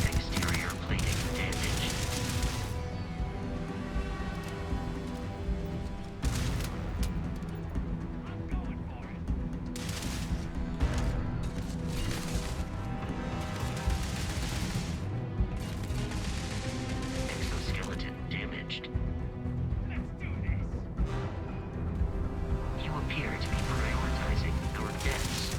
Exterior plating damaged. I'm going for it. Exoskeleton damaged. Let's do this. You appear to be prioritizing your deaths.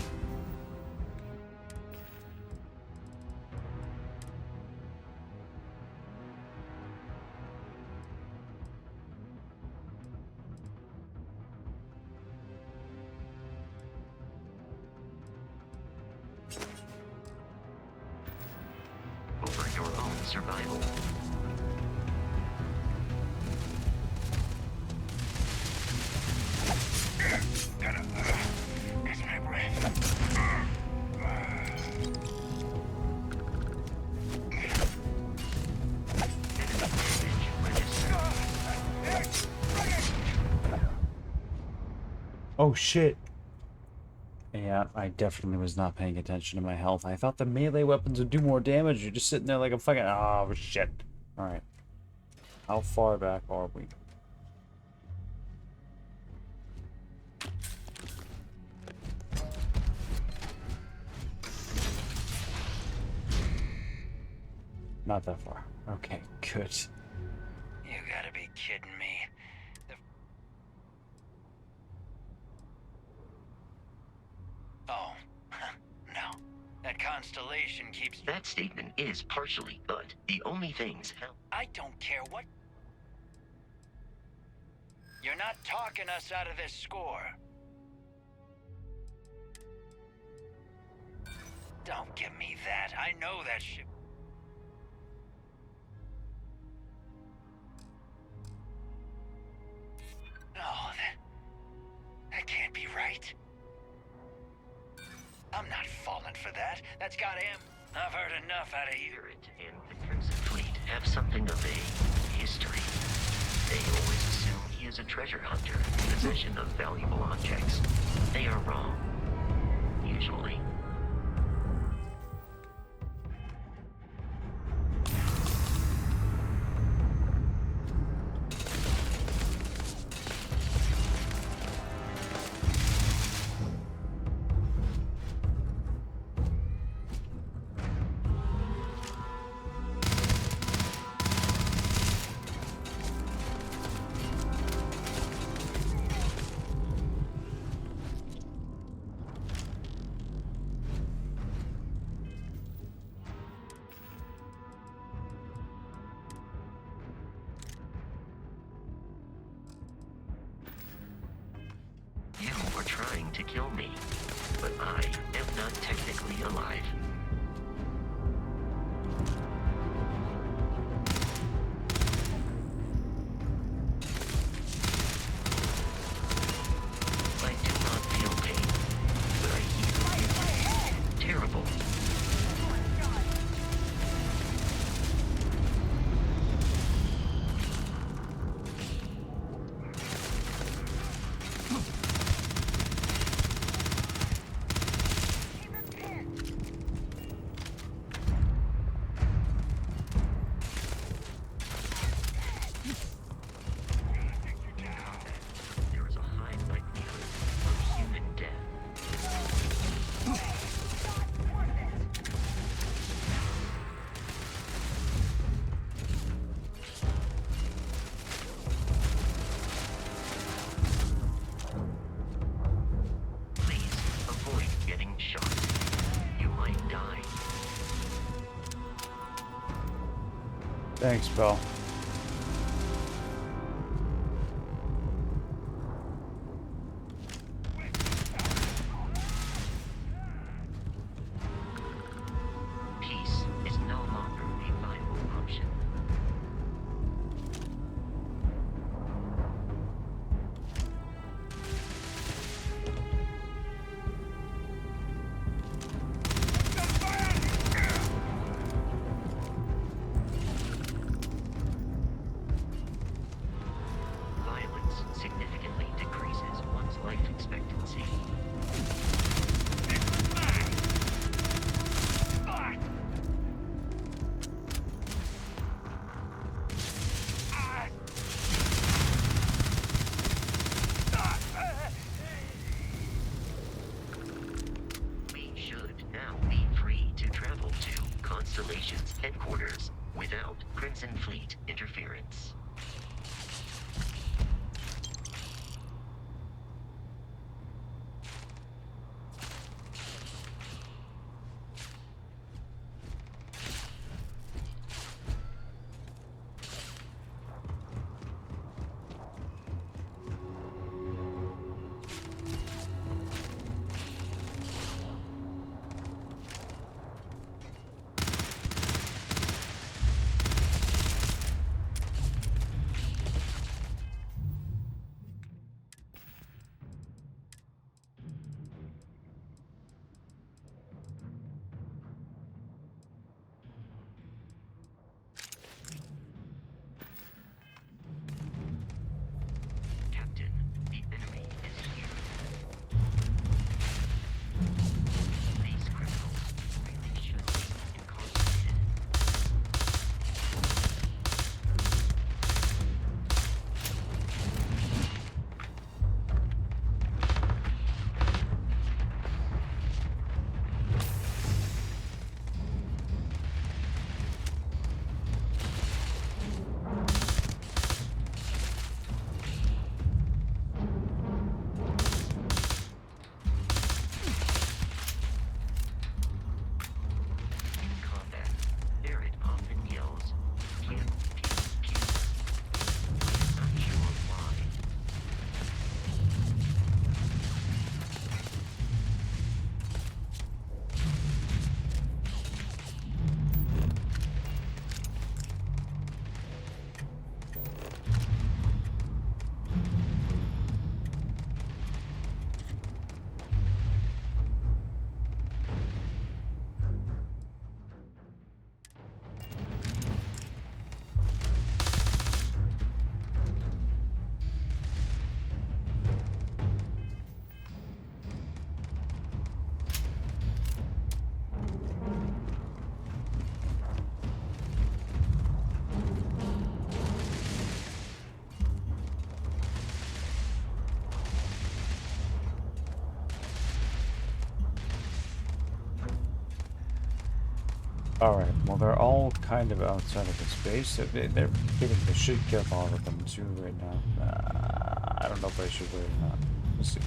Over your own survival. Catch my breath. Enemy damage registered. Oh shit. Yeah, I definitely was not paying attention to my health. I thought the melee weapons would do more damage. You're just sitting there like a fucking... Oh, shit. Alright. How far back are we? Not that far. Okay, good. You gotta be kidding me. Oh, no. That constellation keeps... That statement is partially, but the only things held. I don't care what... You're not talking us out of this score. Don't give me that. I know that shit. No, that can't be right. I'm not falling for that. That's gotta end. I've heard enough out of you. Barrett and the Crimson Fleet have something of a history. They always assume he is a treasure hunter in possession of valuable objects. They are wrong. Usually. You are trying to kill me, but I am not technically alive. I do not feel pain, but I hear it. Terrible. There is a high likelihood of human death. Please avoid getting shot. You might die. Thanks, Belle. Peace is no longer a viable option. Violence significantly decreases one's life expectancy. We should now be free to travel to Constellation's headquarters without Crimson Fleet interference. Alright, well, they're all kind of outside of the space. They're getting the shit kicked out of them too right now. I don't know if I should wait or not. We'll see.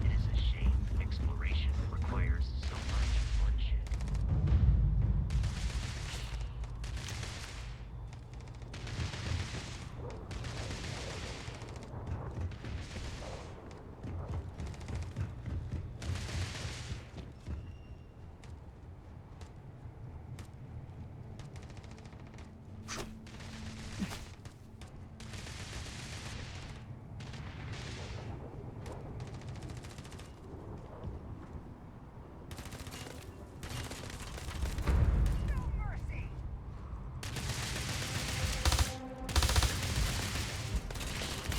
It is a shame exploration requires so much bloodshed. No mercy!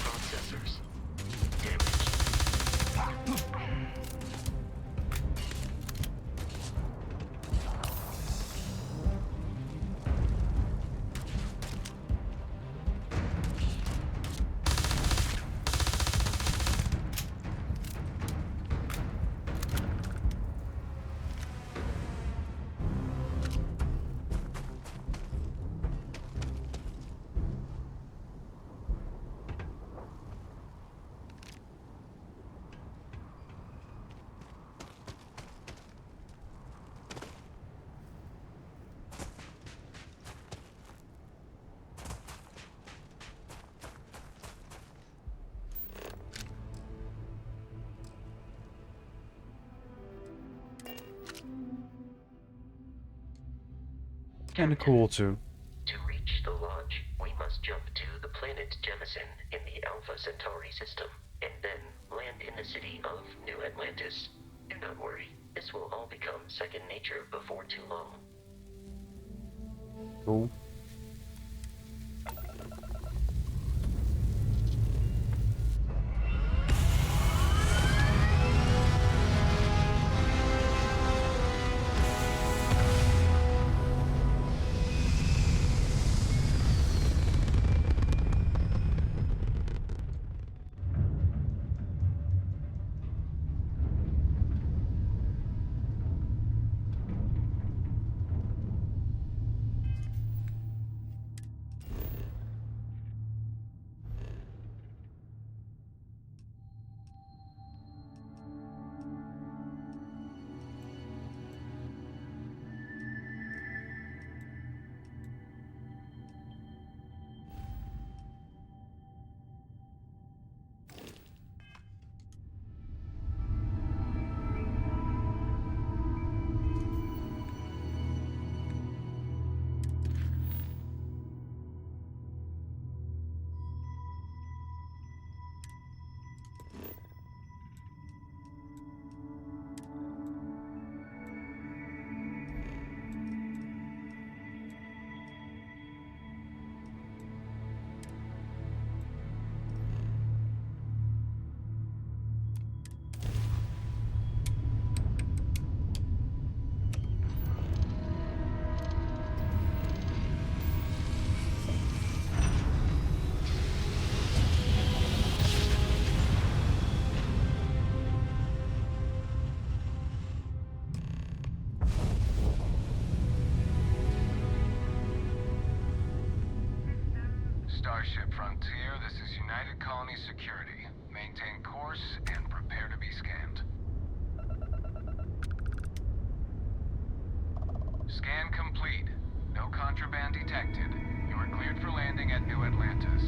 Processors damaged. Kinda cool too. To reach the lodge, we must jump to the planet Jemison in the Alpha Centauri system, and then land in the city of New Atlantis. Do not worry, this will all become second nature before too long. Cool. Starship Frontier, this is United Colony Security. Maintain course and prepare to be scanned. Scan complete. No contraband detected. You are cleared for landing at New Atlantis.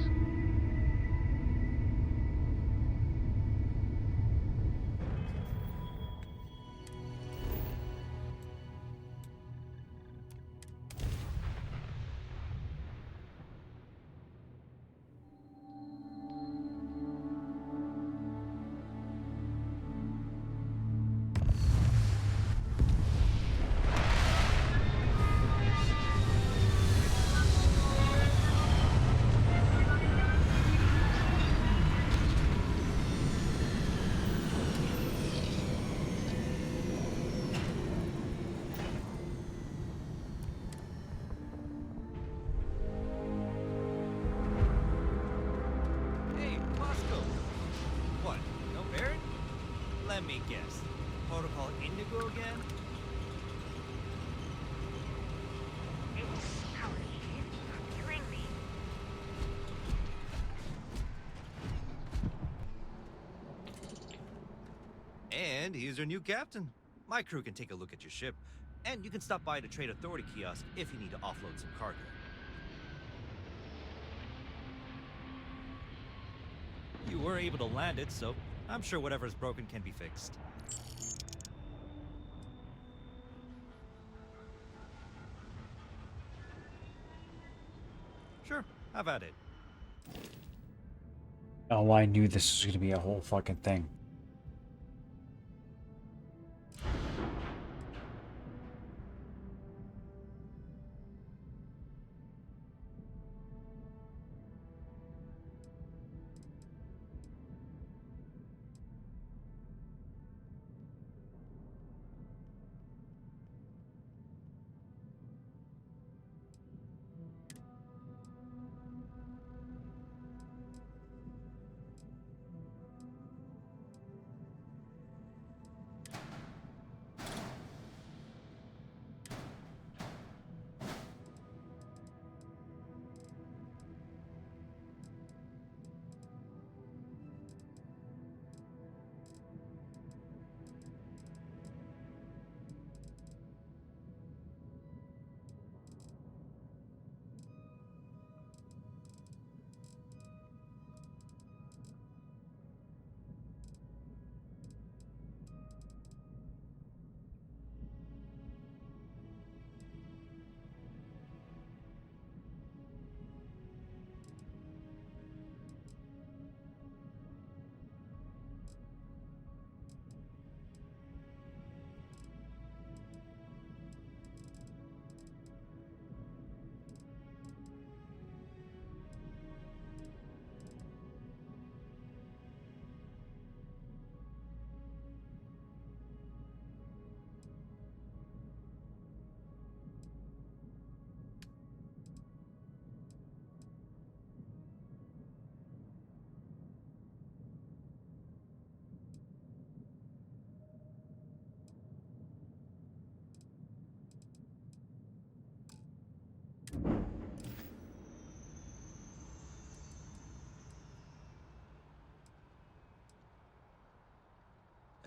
me guess. Protocol Indigo again? You're hearing me. And here's our new captain. My crew can take a look at your ship, and you can stop by the Trade Authority kiosk if you need to offload some cargo. You were able to land it, so I'm sure whatever's broken can be fixed. Sure, have at it. Oh, I knew this was gonna be a whole fucking thing.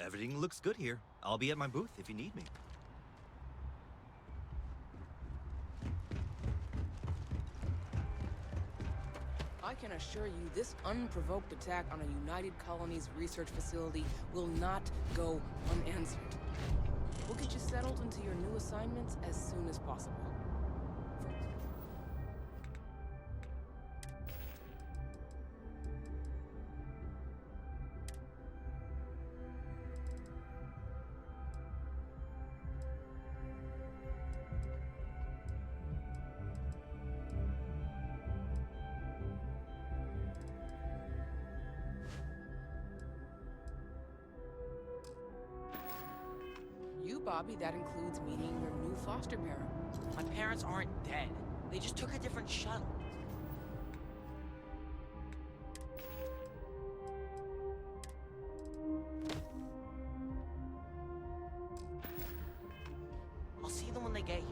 Everything looks good here. I'll be at my booth if you need me. I can assure you this unprovoked attack on a United Colonies research facility will not go unanswered. We'll get you settled into your new assignments as soon as possible. Bobby, that includes meeting your new foster parent. My parents aren't dead. They just took a different shuttle. I'll see them when they get here.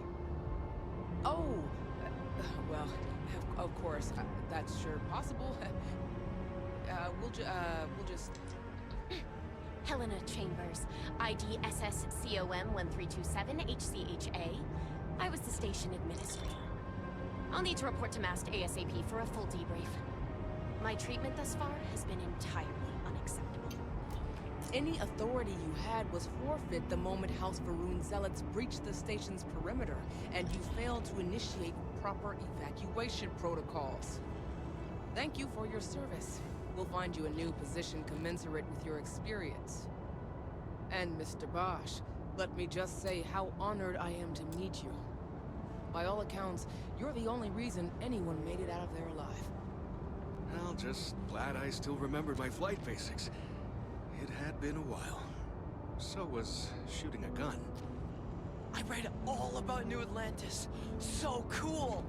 Oh, well, of course, that's sure possible. We'll just... Helena Chambers, ID SSCOM 1327 HCHA. I was the station administrator. I'll need to report to Mast ASAP for a full debrief. My treatment thus far has been entirely unacceptable. Any authority you had was forfeit the moment House Varun zealots breached the station's perimeter, and you failed to initiate proper evacuation protocols. Thank you for your service. We'll find you a new position commensurate with your experience. And Mr. Bosch, let me just say how honored I am to meet you. By all accounts, you're the only reason anyone made it out of there alive. Well, just glad I still remembered my flight basics. It had been a while. So was shooting a gun. I read all about New Atlantis. So cool!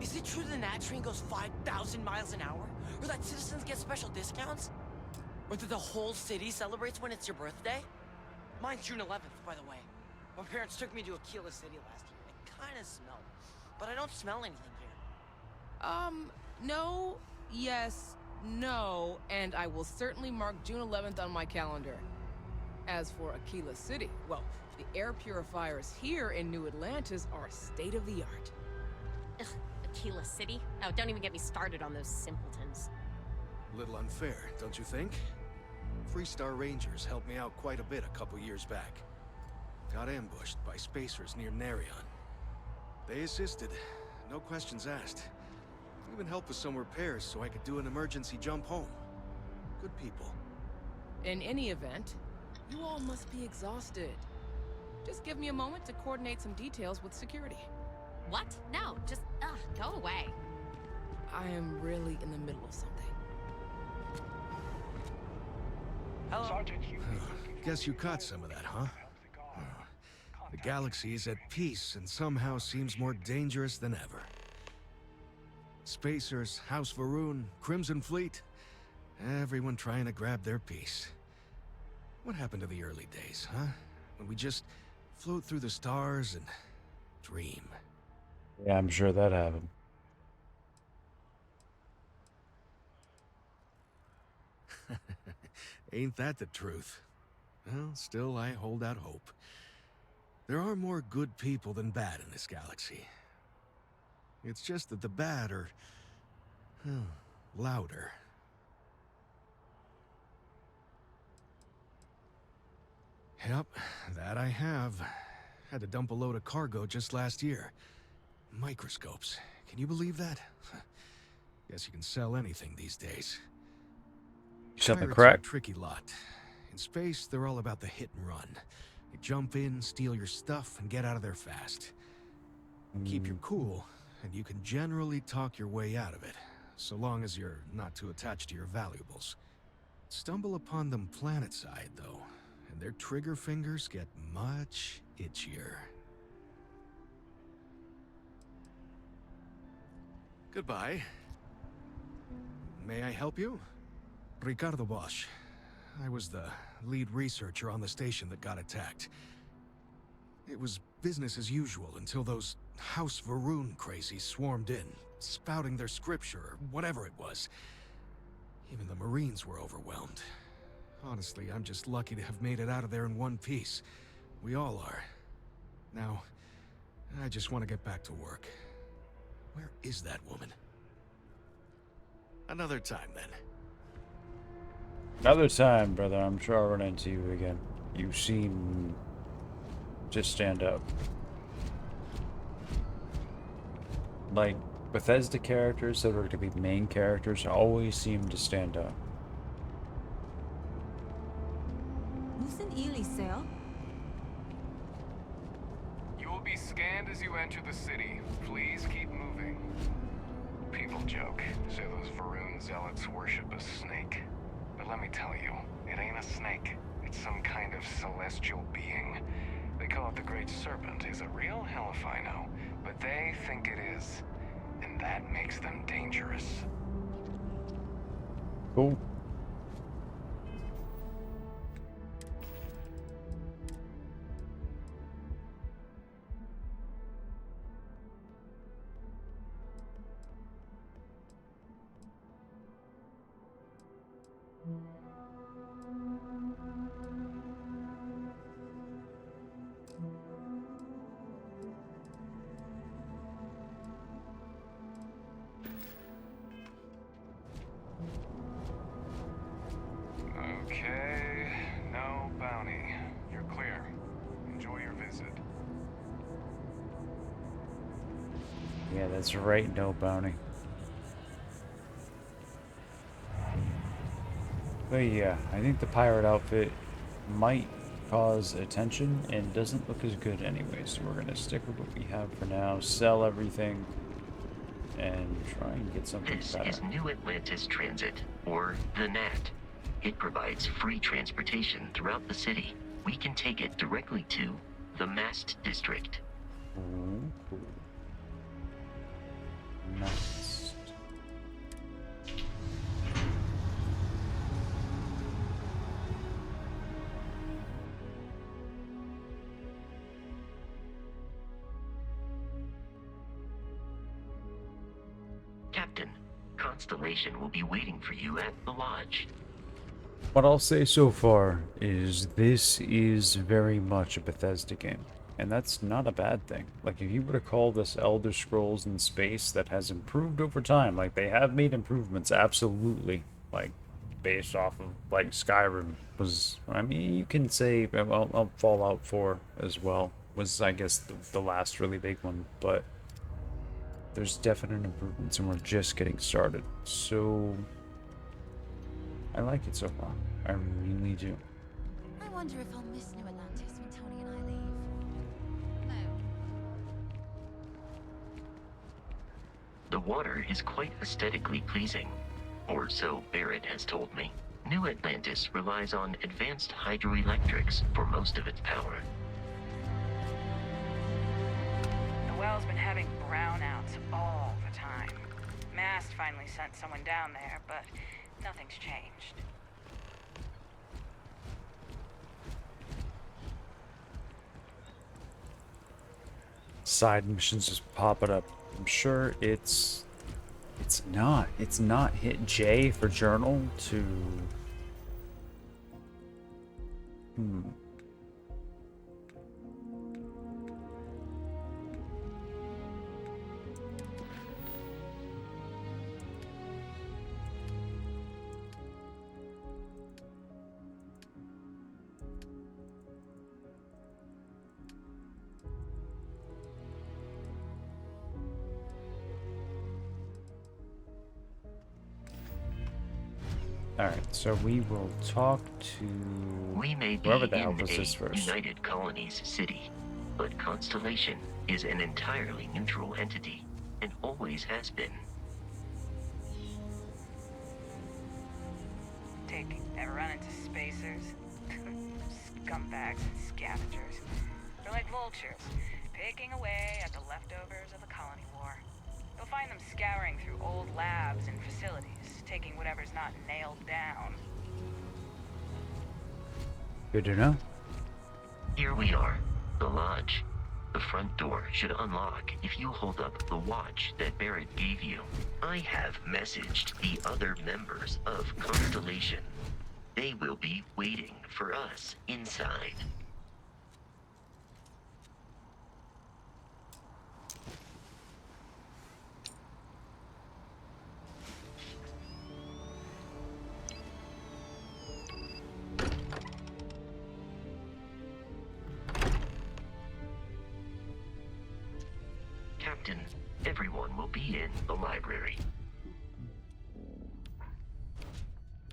Is it true the Nat train goes 5,000 miles an hour? Or that citizens get special discounts? Or that the whole city celebrates when it's your birthday? Mine's June 11th, by the way. My parents took me to Aquila City last year. It kinda smelled. But I don't smell anything here. No, yes, no, and I will certainly mark June 11th on my calendar. As for Aquila City, well, the air purifiers here in New Atlantis are state-of-the-art. Ugh, Aquila City? Oh, don't even get me started on those simpletons. A little unfair, don't you think? Freestar Rangers helped me out quite a bit a couple years back. Got ambushed by spacers near Narion. They assisted, no questions asked. Even helped with some repairs so I could do an emergency jump home. Good people. In any event, you all must be exhausted. Just give me a moment to coordinate some details with security. What? No, just, go away. I am really in the middle of something. Hello? Guess you caught some of that, huh? The galaxy is at peace and somehow seems more dangerous than ever. Spacers, House Varun, Crimson Fleet, everyone trying to grab their piece. What happened to the early days, huh? When we just float through the stars and dream. Yeah, I'm sure that happened. Ain't that the truth? Well, still I hold out hope. There are more good people than bad in this galaxy. It's just that the bad are, louder. Yep, that I have. Had to dump a load of cargo just last year. Microscopes. Can you believe that? Guess you can sell anything these days. Something Pirates are a crack. tricky lot. In space, they're all about the hit and run. You jump in, steal your stuff, and get out of there fast. Keep your cool, and you can generally talk your way out of it, so long as you're not too attached to your valuables. Stumble upon them planetside, though, and their trigger fingers get much itchier. Goodbye. May I help you? Ricardo Bosch. I was the lead researcher on the station that got attacked. It was business as usual until those House Varun crazies swarmed in, spouting their scripture or whatever it was. Even the Marines were overwhelmed. Honestly, I'm just lucky to have made it out of there in one piece. We all are. Now, I just want to get back to work. Where is that woman? Another time, then. Another time, brother. I'm sure I'll run into you again. You seem to stand up. Like, Bethesda characters that are going to be main characters always seem to stand up. 무슨 일이세요? You will be scanned as you enter the city. Please keep moving. People joke, say those Varun zealots worship a snake. But let me tell you, it ain't a snake. It's some kind of celestial being. They call it the Great Serpent. Is it real? Hell if I know. But they think it is. And that makes them dangerous. Cool. Okay, no bounty. You're clear. Enjoy your visit. Yeah, that's right. No bounty. But yeah, I think the pirate outfit might cause attention and doesn't look as good anyway, so we're gonna stick with what we have for now, sell everything, and try and get something This better. is New Atlantis Transit, or the NAT. It provides free transportation throughout the city. We can take it directly to the Mast District. Ooh, cool. Nice. Captain, Constellation will be waiting for you at the lodge. What I'll say so far is this is very much a Bethesda game. And that's not a bad thing. Like, if you were to call this Elder Scrolls in space that has improved over time, like, they have made improvements, absolutely. Like, based off of, like, Skyrim was, I mean, you can say, well, Fallout 4 as well was, I guess, the last really big one. But there's definite improvements, and we're just getting started. So, I like it so far. I really do. I wonder if I'll miss New Atlantis when Tony and I leave. The water is quite aesthetically pleasing, or so Barrett has told me. New Atlantis relies on advanced hydroelectrics for most of its power. The well's been having brownouts all the time. Mast finally sent someone down there, but nothing's changed. Side missions just popping up. I'm sure it's not hit J for journal to Alright, so we will talk to We may be whoever the hell in was a this first. United Colonies city, but Constellation is an entirely neutral entity, and always has been. Ever run into spacers? Scumbags and scavengers. They're like vultures, picking away at the leftovers of the colony war. You'll find them scouring through old labs and facilities, taking whatever's not nailed down. Good to know. Here we are, the lodge. The front door should unlock if you hold up the watch that Barrett gave you. I have messaged the other members of Constellation. They will be waiting for us inside. Captain, everyone will be in the library.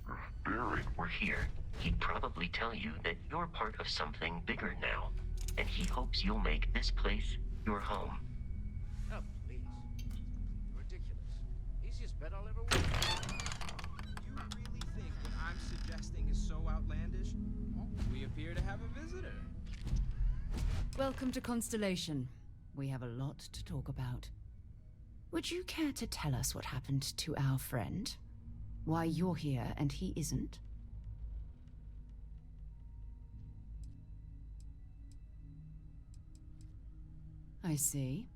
If Barrett were here, he'd probably tell you that you're part of something bigger now, and he hopes you'll make this place your home. Oh, please. Ridiculous. Easiest bet I'll ever win. You really think what I'm suggesting is so outlandish? Well, we appear to have a visitor. Welcome to Constellation. We have a lot to talk about. Would you care to tell us what happened to our friend? Why you're here and he isn't? I see.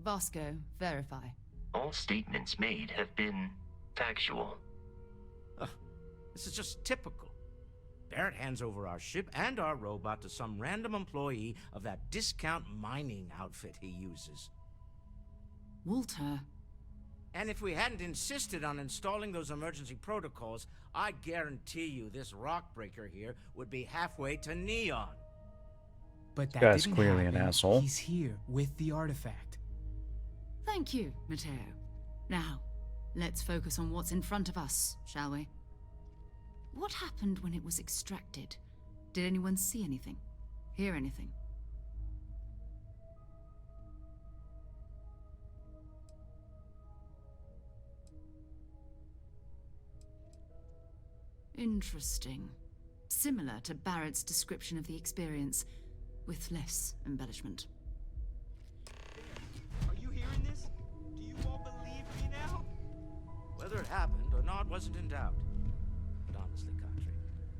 Vasco, verify. All statements made have been factual. This is just typical. Barrett hands over our ship and our robot to some random employee of that discount mining outfit he uses. Walter. And if we hadn't insisted on installing those emergency protocols, I guarantee you this rock breaker here would be halfway to Neon. But that Guy's didn't clearly happen. an asshole. He's here with the artifact. Thank you, Matteo. Now, let's focus on what's in front of us, shall we? What happened when it was extracted? Did anyone see anything? Hear anything? Interesting. Similar to Barrett's description of the experience, with less embellishment. Are you hearing this? Do you all believe me now? Whether it happened or not wasn't in doubt. But honestly, Country,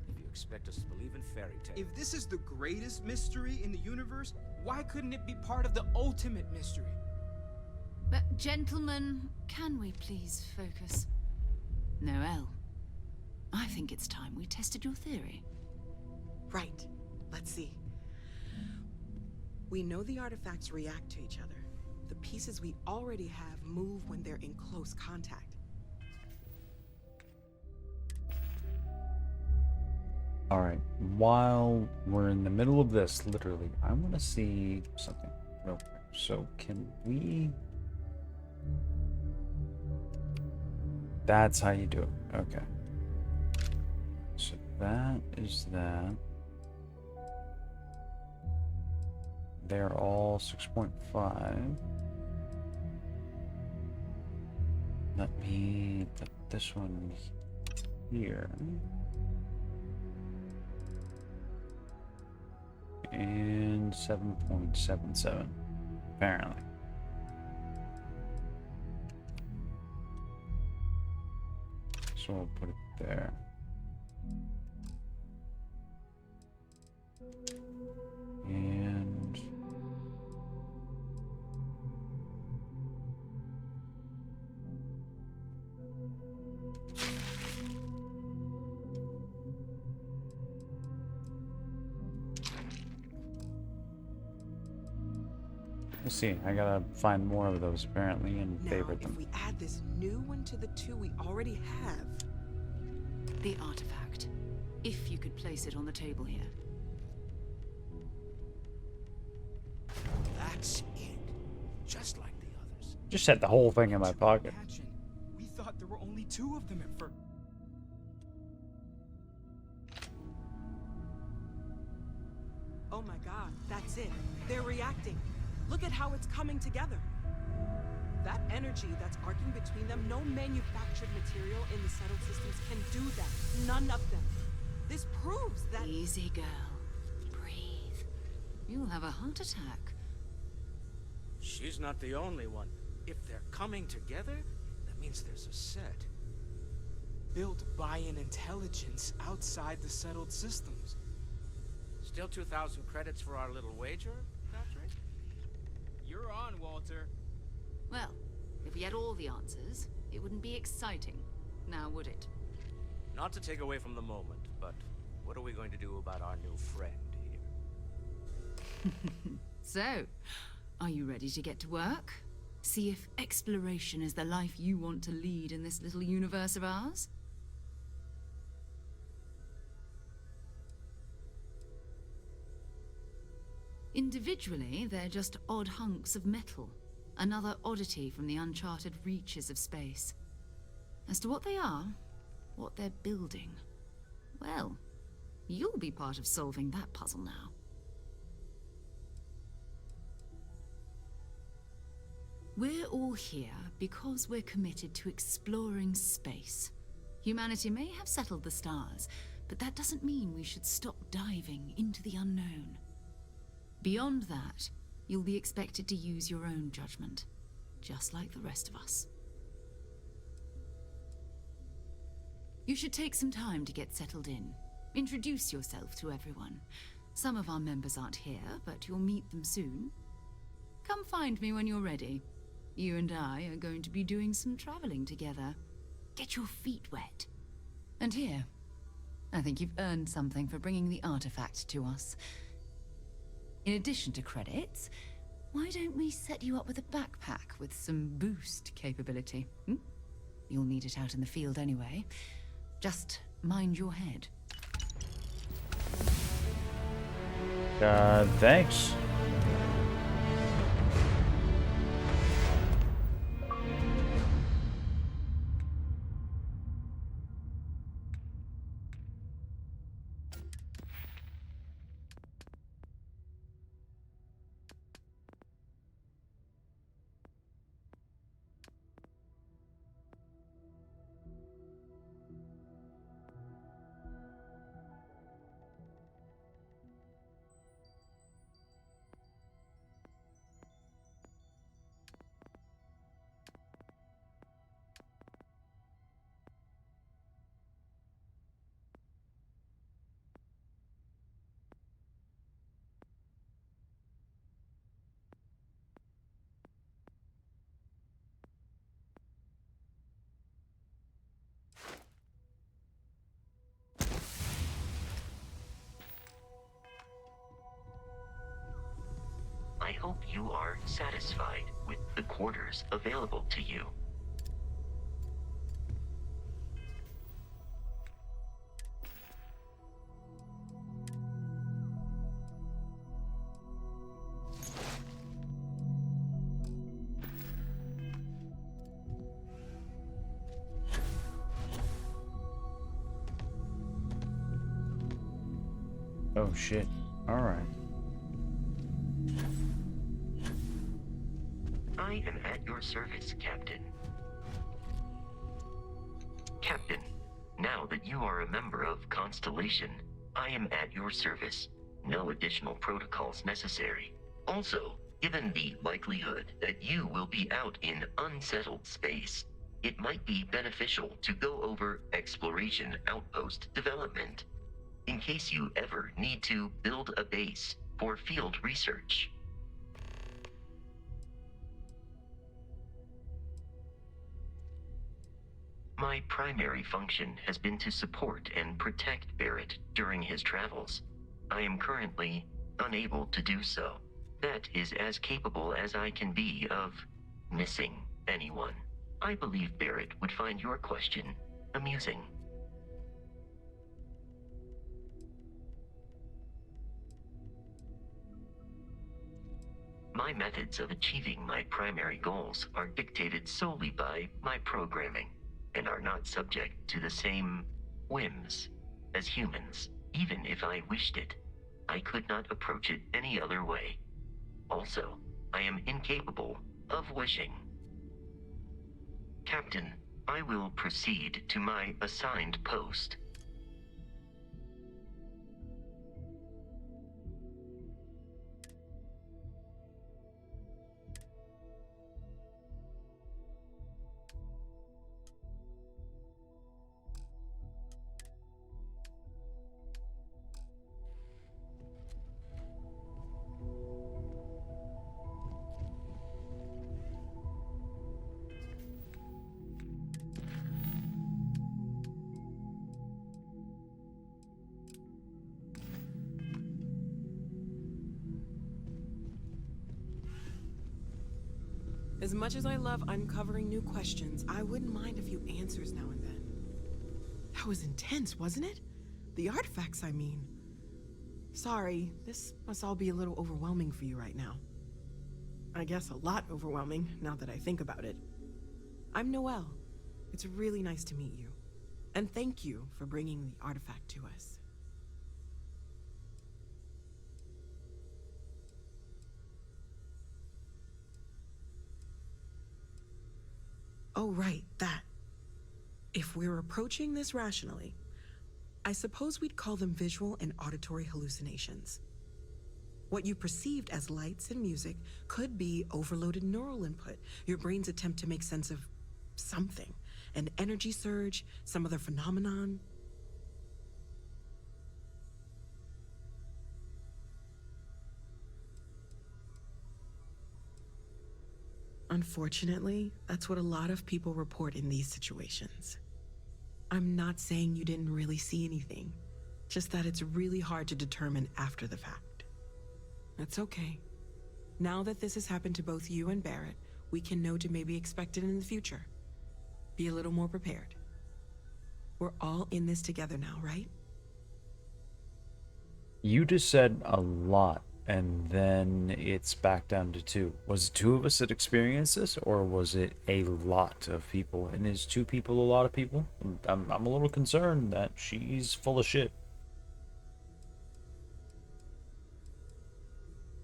if you expect us to believe in fairy tales... If this is the greatest mystery in the universe, why couldn't it be part of the ultimate mystery? But, gentlemen, can we please focus? Noel, I think it's time we tested your theory. Right. Let's see. We know the artifacts react to each other. The pieces we already have move when they're in close contact. Alright, while we're in the middle of this, literally, I want to see something real quick. So, can we... That's how you do it. Okay. So that is that. They're all 6.5. Let me put this one here. And 7.77, apparently. So we'll put it there. And we'll see. I gotta find more of those apparently and favorite them. If we add this new one to the two we already have. The artifact. If you could place it on the table here. That's it. Just like the others. Just had the whole thing in my pocket. We thought there were only 2 of them at first. Oh my god, that's it. They're reacting. Look at how it's coming together. That energy that's arcing between them, no manufactured material in the settled systems can do that. None of them. This proves that... Easy, girl. Breathe. You'll have a heart attack. She's not the only one. If they're coming together, that means there's a set. Built by an intelligence outside the settled systems. Still 2,000 credits for our little wager, Patrick? You're on, Walter. Well, if we had all the answers, it wouldn't be exciting. Now, would it? Not to take away from the moment, but what are we going to do about our new friend here? So, are you ready to get to work? See if exploration is the life you want to lead in this little universe of ours? Individually, they're just odd hunks of metal. Another oddity from the uncharted reaches of space. As to what they are, what they're building, well, you'll be part of solving that puzzle now. We're all here because we're committed to exploring space. Humanity may have settled the stars, but that doesn't mean we should stop diving into the unknown. Beyond that, you'll be expected to use your own judgment, just like the rest of us. You should take some time to get settled in. Introduce yourself to everyone. Some of our members aren't here, but you'll meet them soon. Come find me when you're ready. You and I are going to be doing some traveling together. Get your feet wet. And here, I think you've earned something for bringing the artifact to us. In addition to credits, why don't we set you up with a backpack with some boost capability? You'll need it out in the field anyway. Just mind your head. Thanks. hope you are satisfied with the quarters available to you. Oh shit. Alright. I am at your service, Captain. Captain, now that you are a member of Constellation, I am at your service. No additional protocols necessary. Also, given the likelihood that you will be out in unsettled space, it might be beneficial to go over exploration outpost development, in case you ever need to build a base for field research. My primary function has been to support and protect Barrett during his travels. I am currently unable to do so. That is as capable as I can be of missing anyone. I believe Barrett would find your question amusing. My methods of achieving my primary goals are dictated solely by my programming, and are not subject to the same whims as humans. Even if I wished it, I could not approach it any other way. Also, I am incapable of wishing. Captain, I will proceed to my assigned post. As much as I love uncovering new questions, I wouldn't mind a few answers now and then. That was intense, wasn't it? The artifacts, I mean. Sorry, this must all be a little overwhelming for you right now. I guess a lot overwhelming, now that I think about it. I'm Noelle. It's really nice to meet you. And thank you for bringing the artifact to us. Oh, right, that. If we're approaching this rationally, I suppose we'd call them visual and auditory hallucinations. What you perceived as lights and music could be overloaded neural input, your brain's attempt to make sense of something, an energy surge, some other phenomenon. Unfortunately, that's what a lot of people report in these situations. I'm not saying you didn't really see anything, just that it's really hard to determine after the fact. That's okay. Now that this has happened to both you and Barrett, we can know to maybe expect it in the future. Be a little more prepared. We're all in this together now, right? You just said a lot, and then it's back down to two. Was it two of us that experienced this, or was it a lot of people? And is two people a lot of people? I'm a little concerned that she's full of shit.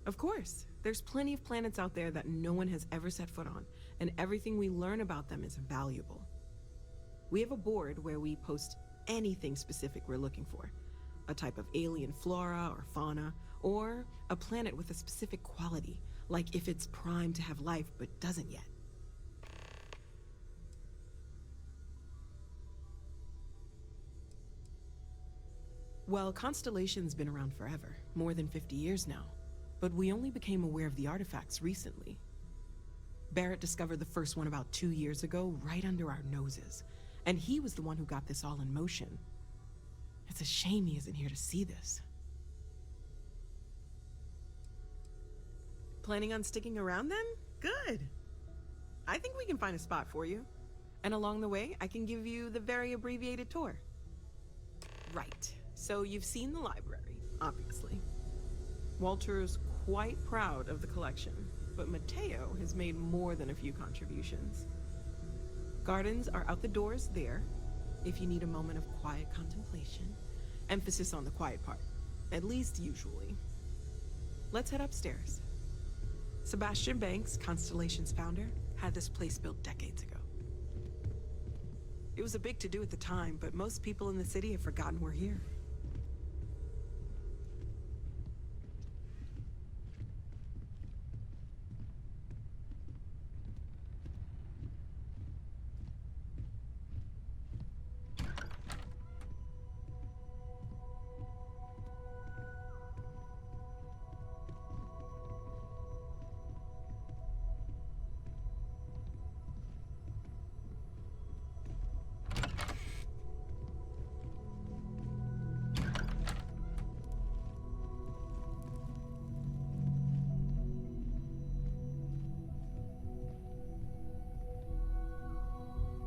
Of course. There's plenty of planets out there that no one has ever set foot on, and everything we learn about them is valuable. We have a board where we post anything specific we're looking for. A type of alien flora or fauna, or a planet with a specific quality, like if it's primed to have life but doesn't yet. Well, Constellation's been around forever, more than 50 years now, but we only became aware of the artifacts recently. Barrett discovered the first one about 2 years ago, right under our noses, and he was the one who got this all in motion. It's a shame he isn't here to see this. Planning on sticking around then? Good. I think we can find a spot for you. And along the way, I can give you the very abbreviated tour. Right. So you've seen the library, obviously. Walter's quite proud of the collection, but Mateo has made more than a few contributions. Gardens are out the doors there, if you need a moment of quiet contemplation. Emphasis on the quiet part, at least usually. Let's head upstairs. Sebastian Banks, Constellation's founder, had this place built decades ago. It was a big to-do at the time, but most people in the city have forgotten we're here.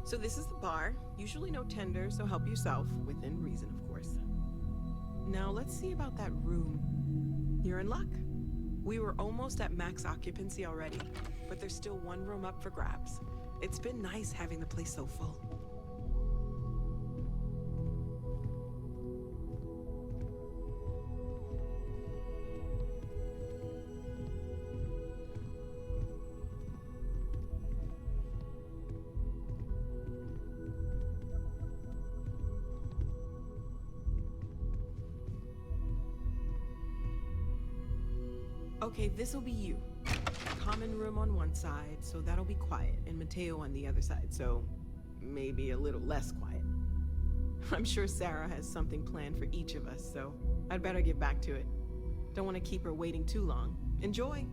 So this is the bar. Usually no tender, so help yourself, within reason, of course. Now let's see about that room. You're in luck. We were almost at max occupancy already, but there's still one room up for grabs. It's been nice having the place so full. Okay, this'll be you. Common room on one side, so that'll be quiet, and Mateo on the other side, so maybe a little less quiet. I'm sure Sarah has something planned for each of us, so I'd better get back to it. Don't want to keep her waiting too long. Enjoy!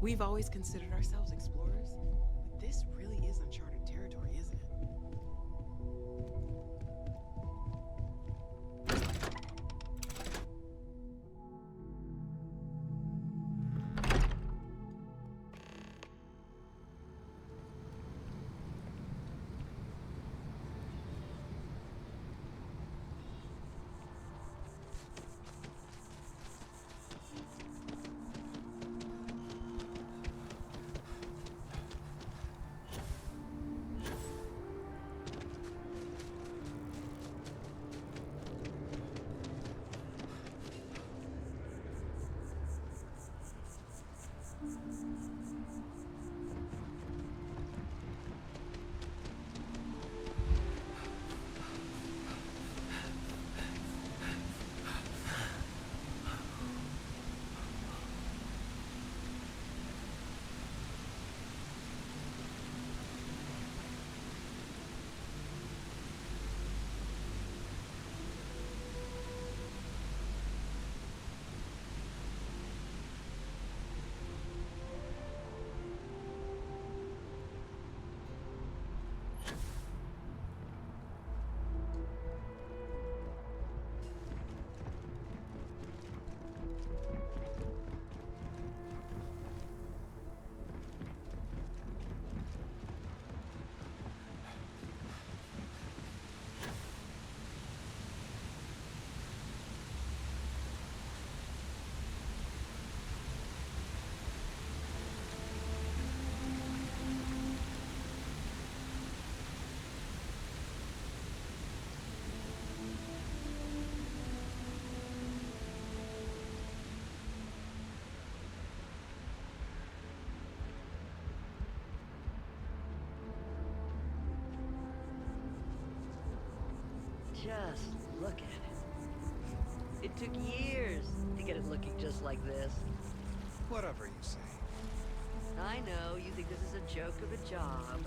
We've always considered ourselves explorers, but this really is uncharted territory, isn't it? Just look at it. It took years to get it looking just like this. Whatever you say. I know you think this is a joke of a job,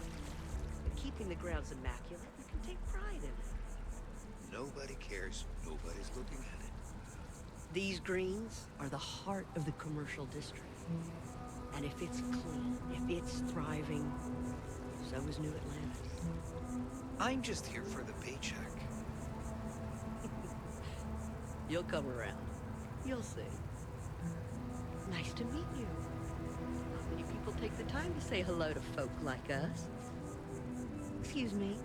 but keeping the grounds immaculate, you can take pride in it. Nobody cares. Nobody's looking at it. These greens are the heart of the commercial district. And if it's clean, if it's thriving, so is New Atlantis. I'm just here for the paycheck. You'll come around. You'll see. Nice to meet you. Not many people take the time to say hello to folk like us. Excuse me.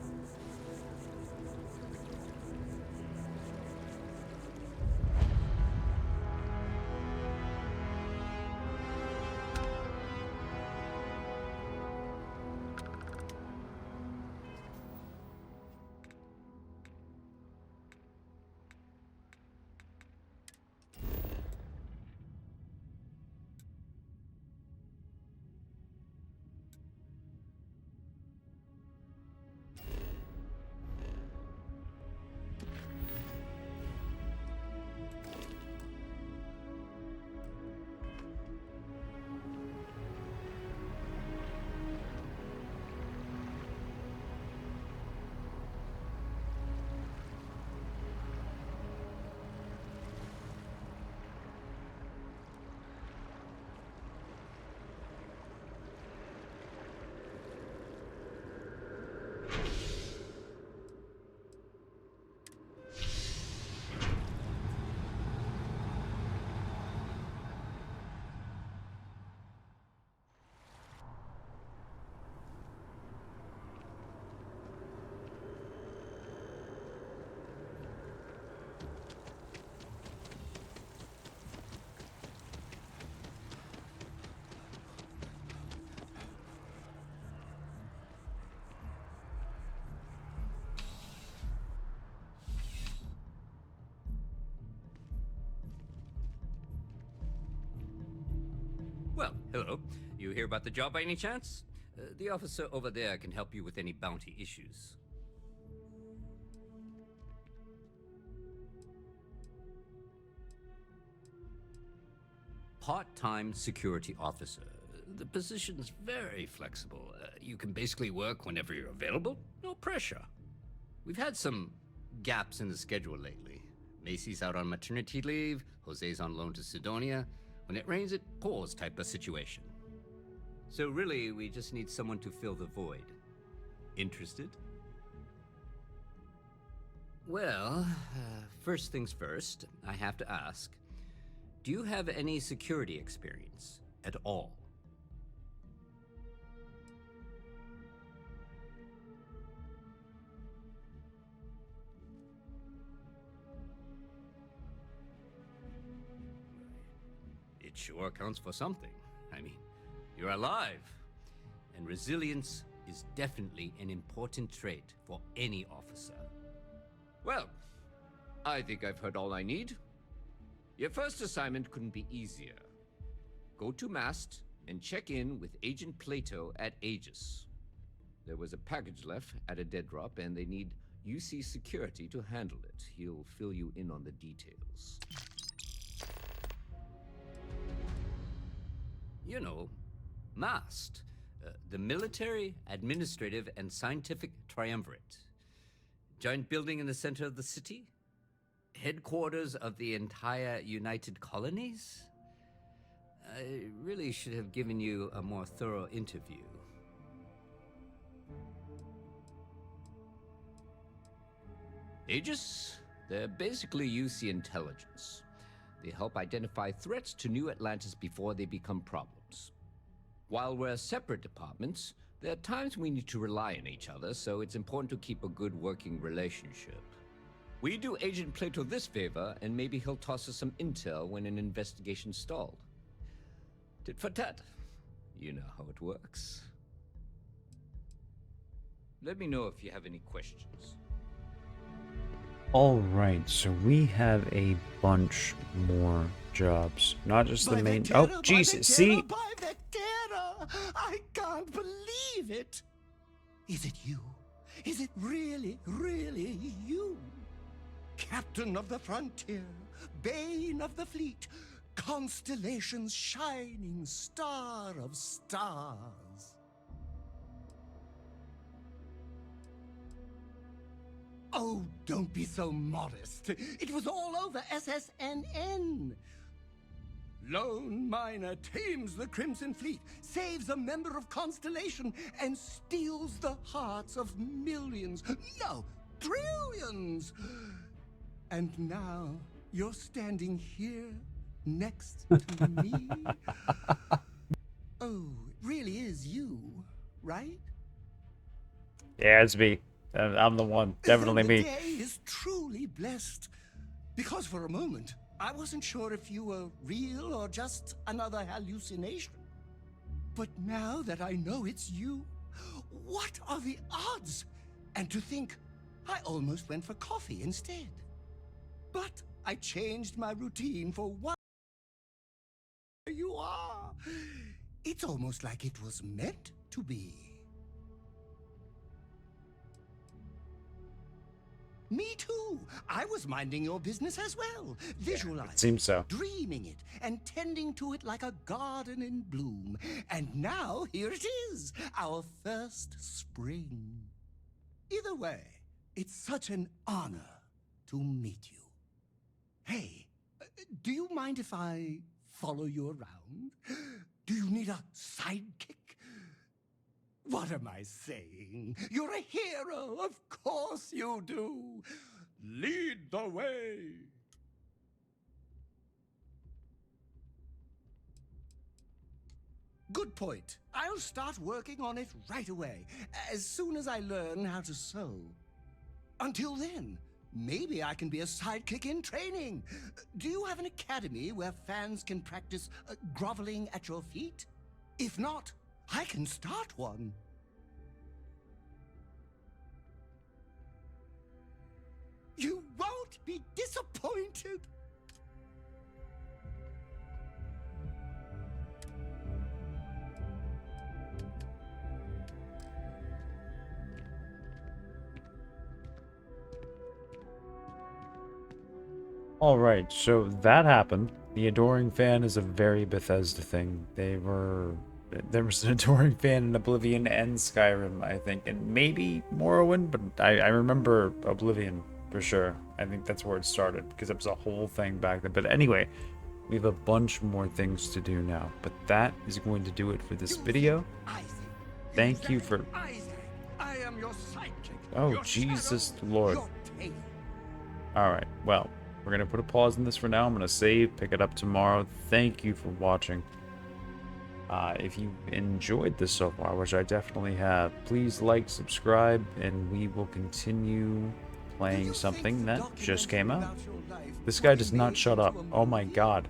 Well, hello. You hear about the job by any chance? The officer over there can help you with any bounty issues. Part-time security officer. The position's very flexible. You can basically work whenever you're available. No pressure. We've had some gaps in the schedule lately. Macy's out on maternity leave. Jose's on loan to Sidonia. When it rains, it pours type of situation. So really, we just need someone to fill the void. Interested? Well, first things first, I have to ask, do you have any security experience at all? It sure counts for something. I mean, you're alive. And resilience is definitely an important trait for any officer. Well, I think I've heard all I need. Your first assignment couldn't be easier. Go to Mast and check in with Agent Plato at Aegis. There was a package left at a dead drop, and they need UC security to handle it. He'll fill you in on the details. You know, MAST, the Military, Administrative, and Scientific Triumvirate. Giant building in the center of the city? Headquarters of the entire United Colonies? I really should have given you a more thorough interview. Aegis? They're basically UC intelligence. They help identify threats to New Atlantis before they become problems. While we're separate departments, there are times we need to rely on each other, so it's important to keep a good working relationship. We do Agent Plato this favor, and maybe he'll toss us some intel when an investigation stalled. Tit for tat. You know how it works. Let me know if you have any questions. Alright, so we have a bunch more jobs. Not just the main... Oh, Jesus, see? By Vectera! I can't believe it! Is it you? Is it really, really you? Captain of the frontier, bane of the fleet, constellation's shining star of stars. Oh, don't be so modest. It was all over SSNN. Lone miner tames the Crimson Fleet, saves a member of Constellation, and steals the hearts of millions, no, trillions. And now you're standing here next to me. Oh, it really is you, right? Yeah, it's me. I'm the one. Definitely The me. day is truly blessed. Because for a moment, I wasn't sure if you were real or just another hallucination. But now that I know it's you, what are the odds? And to think, I almost went for coffee instead. But I changed my routine for one. You are. It's almost like it was meant to be. Me too. I was minding your business as well. Visualizing, it seems so. dreaming it, and tending to it like a garden in bloom. And now here it is, our first spring. Either way, it's such an honor to meet you. Hey, do you mind if I follow you around? Do you need a sidekick? What am I saying? You're a hero, of course you do. Lead the way. Good point. I'll start working on it right away, as soon as I learn how to sew. Until then, maybe I can be a sidekick in training. Do you have an academy where fans can practice groveling at your feet? If not, I can start one. You won't be disappointed. Alright, so that happened. The adoring fan is a very Bethesda thing. There was an adoring fan in Oblivion and Skyrim, I think, and maybe Morrowind, but I remember Oblivion for sure. I think that's where it started, because it was a whole thing back then. But anyway, we have a bunch more things to do now, but that is going to do it for this video. Thank you for... I am your sidekick. Oh, your Jesus shadow, Lord. your tail. Alright, well, we're going to put a pause in this for now. I'm going to save, pick it up tomorrow. Thank you for watching. If you enjoyed this so far, which I definitely have, please like, subscribe, and we will continue playing something that just came out. This guy does not shut up. Oh my god.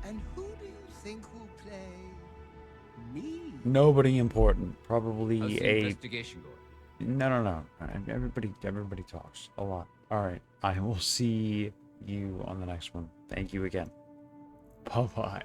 And who do you think will play me? Nobody important. How's Probably the a... investigation going? No. Everybody talks a lot. Alright, I will see you on the next one. Thank you again. Bye-bye.